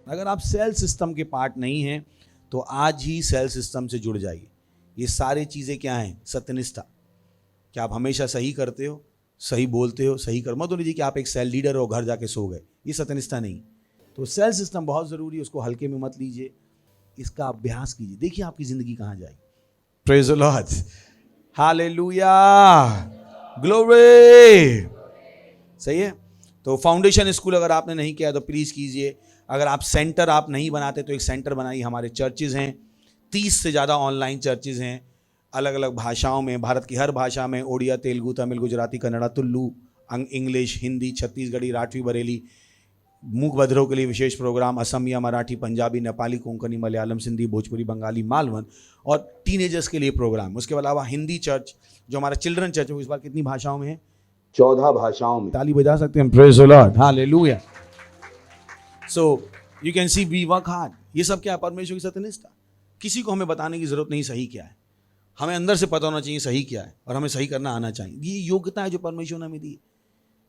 Speaker 9: अगर आप सेल सिस्टम के पार्ट नहीं हैं तो आज ही सेल सिस्टम से जुड़ जाइए। ये सारी चीज़ें क्या हैं? सत्यनिष्ठा। क्या आप हमेशा सही करते हो, सही बोलते हो, सही कर, मत लीजिए कि आप एक सेल लीडर हो घर जाके सो गए, ये सत्यनिष्ठा नहीं। तो सेल सिस्टम बहुत ज़रूरी है, उसको हल्के में मत लीजिए, इसका अभ्यास कीजिए, देखिए आपकी ज़िंदगी कहाँ जाएगी। Praise the Lord, hallelujah, glory. सही है। तो फाउंडेशन स्कूल अगर आपने नहीं किया तो प्लीज़ कीजिए। अगर आप सेंटर आप नहीं बनाते तो एक सेंटर बनाइए। हमारे चर्चेज़ हैं, 30 से ज़्यादा ऑनलाइन चर्चेज़ हैं, अलग अलग भाषाओं में, भारत की हर भाषा में, ओडिया, तेलुगु, तमिल, गुजराती, कन्नड़ा, तुल्लू, इंग्लिश, हिंदी, छत्तीसगढ़ी, राठवी, बरेली, मूक बधिरों के लिए विशेष प्रोग्राम, असमिया, मराठी, पंजाबी, नेपाली, कोंकणी, मलयालम, सिंधी, भोजपुरी, बंगाली, मालवन और टीनेजर्स के लिए प्रोग्राम। उसके अलावा हिंदी चर्च, जो हमारा चिल्ड्रन चर्च है, वो इस बार कितनी भाषाओं में है? 14 भाषाओं में। ताली बजा सकते हैं, praise the Lord, hallelujah. So you can see we work hard. ये सब क्या है? परमेश्वर की सत्यनिष्ठा। किसी को हमें बताने की जरूरत नहीं सही क्या है, हमें अंदर से पता होना चाहिए सही क्या है और हमें सही करना आना चाहिए। ये योग्यता है जो परमेश्वर ने हमें दी।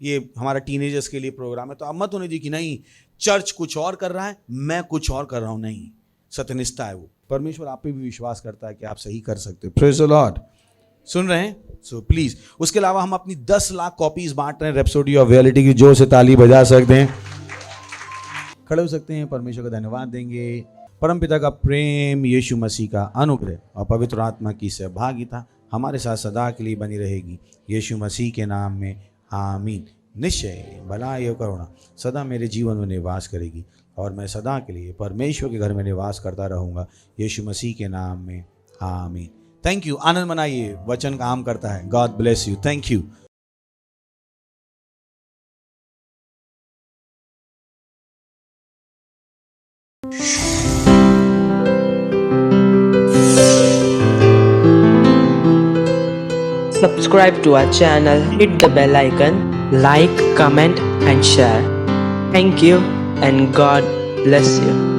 Speaker 9: ये हमारा टीनेजर्स के लिए प्रोग्राम है, तो अब मत होने दी कि नहीं चर्च कुछ और कर रहा है, मैं कुछ और कर रहा हूँ। नहीं, सत्यनिष्ठा है वो। परमेश्वर आप पे भी विश्वास करता है कि आप सही कर सकते हो। Praise the Lord. सुन रहे हैं? So please. उसके अलावा हम अपनी 10 लाख कॉपीज बांट रहे हैं रैप्सोडी ऑफ रियलिटी की। जोर से ताली बजा सकते हैं, खड़े हो सकते हैं, परमेश्वर का धन्यवाद देंगे। परमपिता का प्रेम, यीशु मसीह का अनुग्रह और पवित्र आत्मा की सहभागिता हमारे साथ सदा के लिए बनी रहेगी, यीशु मसीह के नाम में, आमीन। निश्चय भलाई और करुणा सदा मेरे जीवन में निवास करेगी और मैं सदा के लिए परमेश्वर के घर में निवास करता रहूँगा, यीशु मसीह के नाम में, आमीन। Thank you. आनंद मनाइए, वचन काम करता है। God bless you. Thank you.
Speaker 10: Subscribe to our channel, hit the bell icon, like, comment and share. Thank you and God bless you.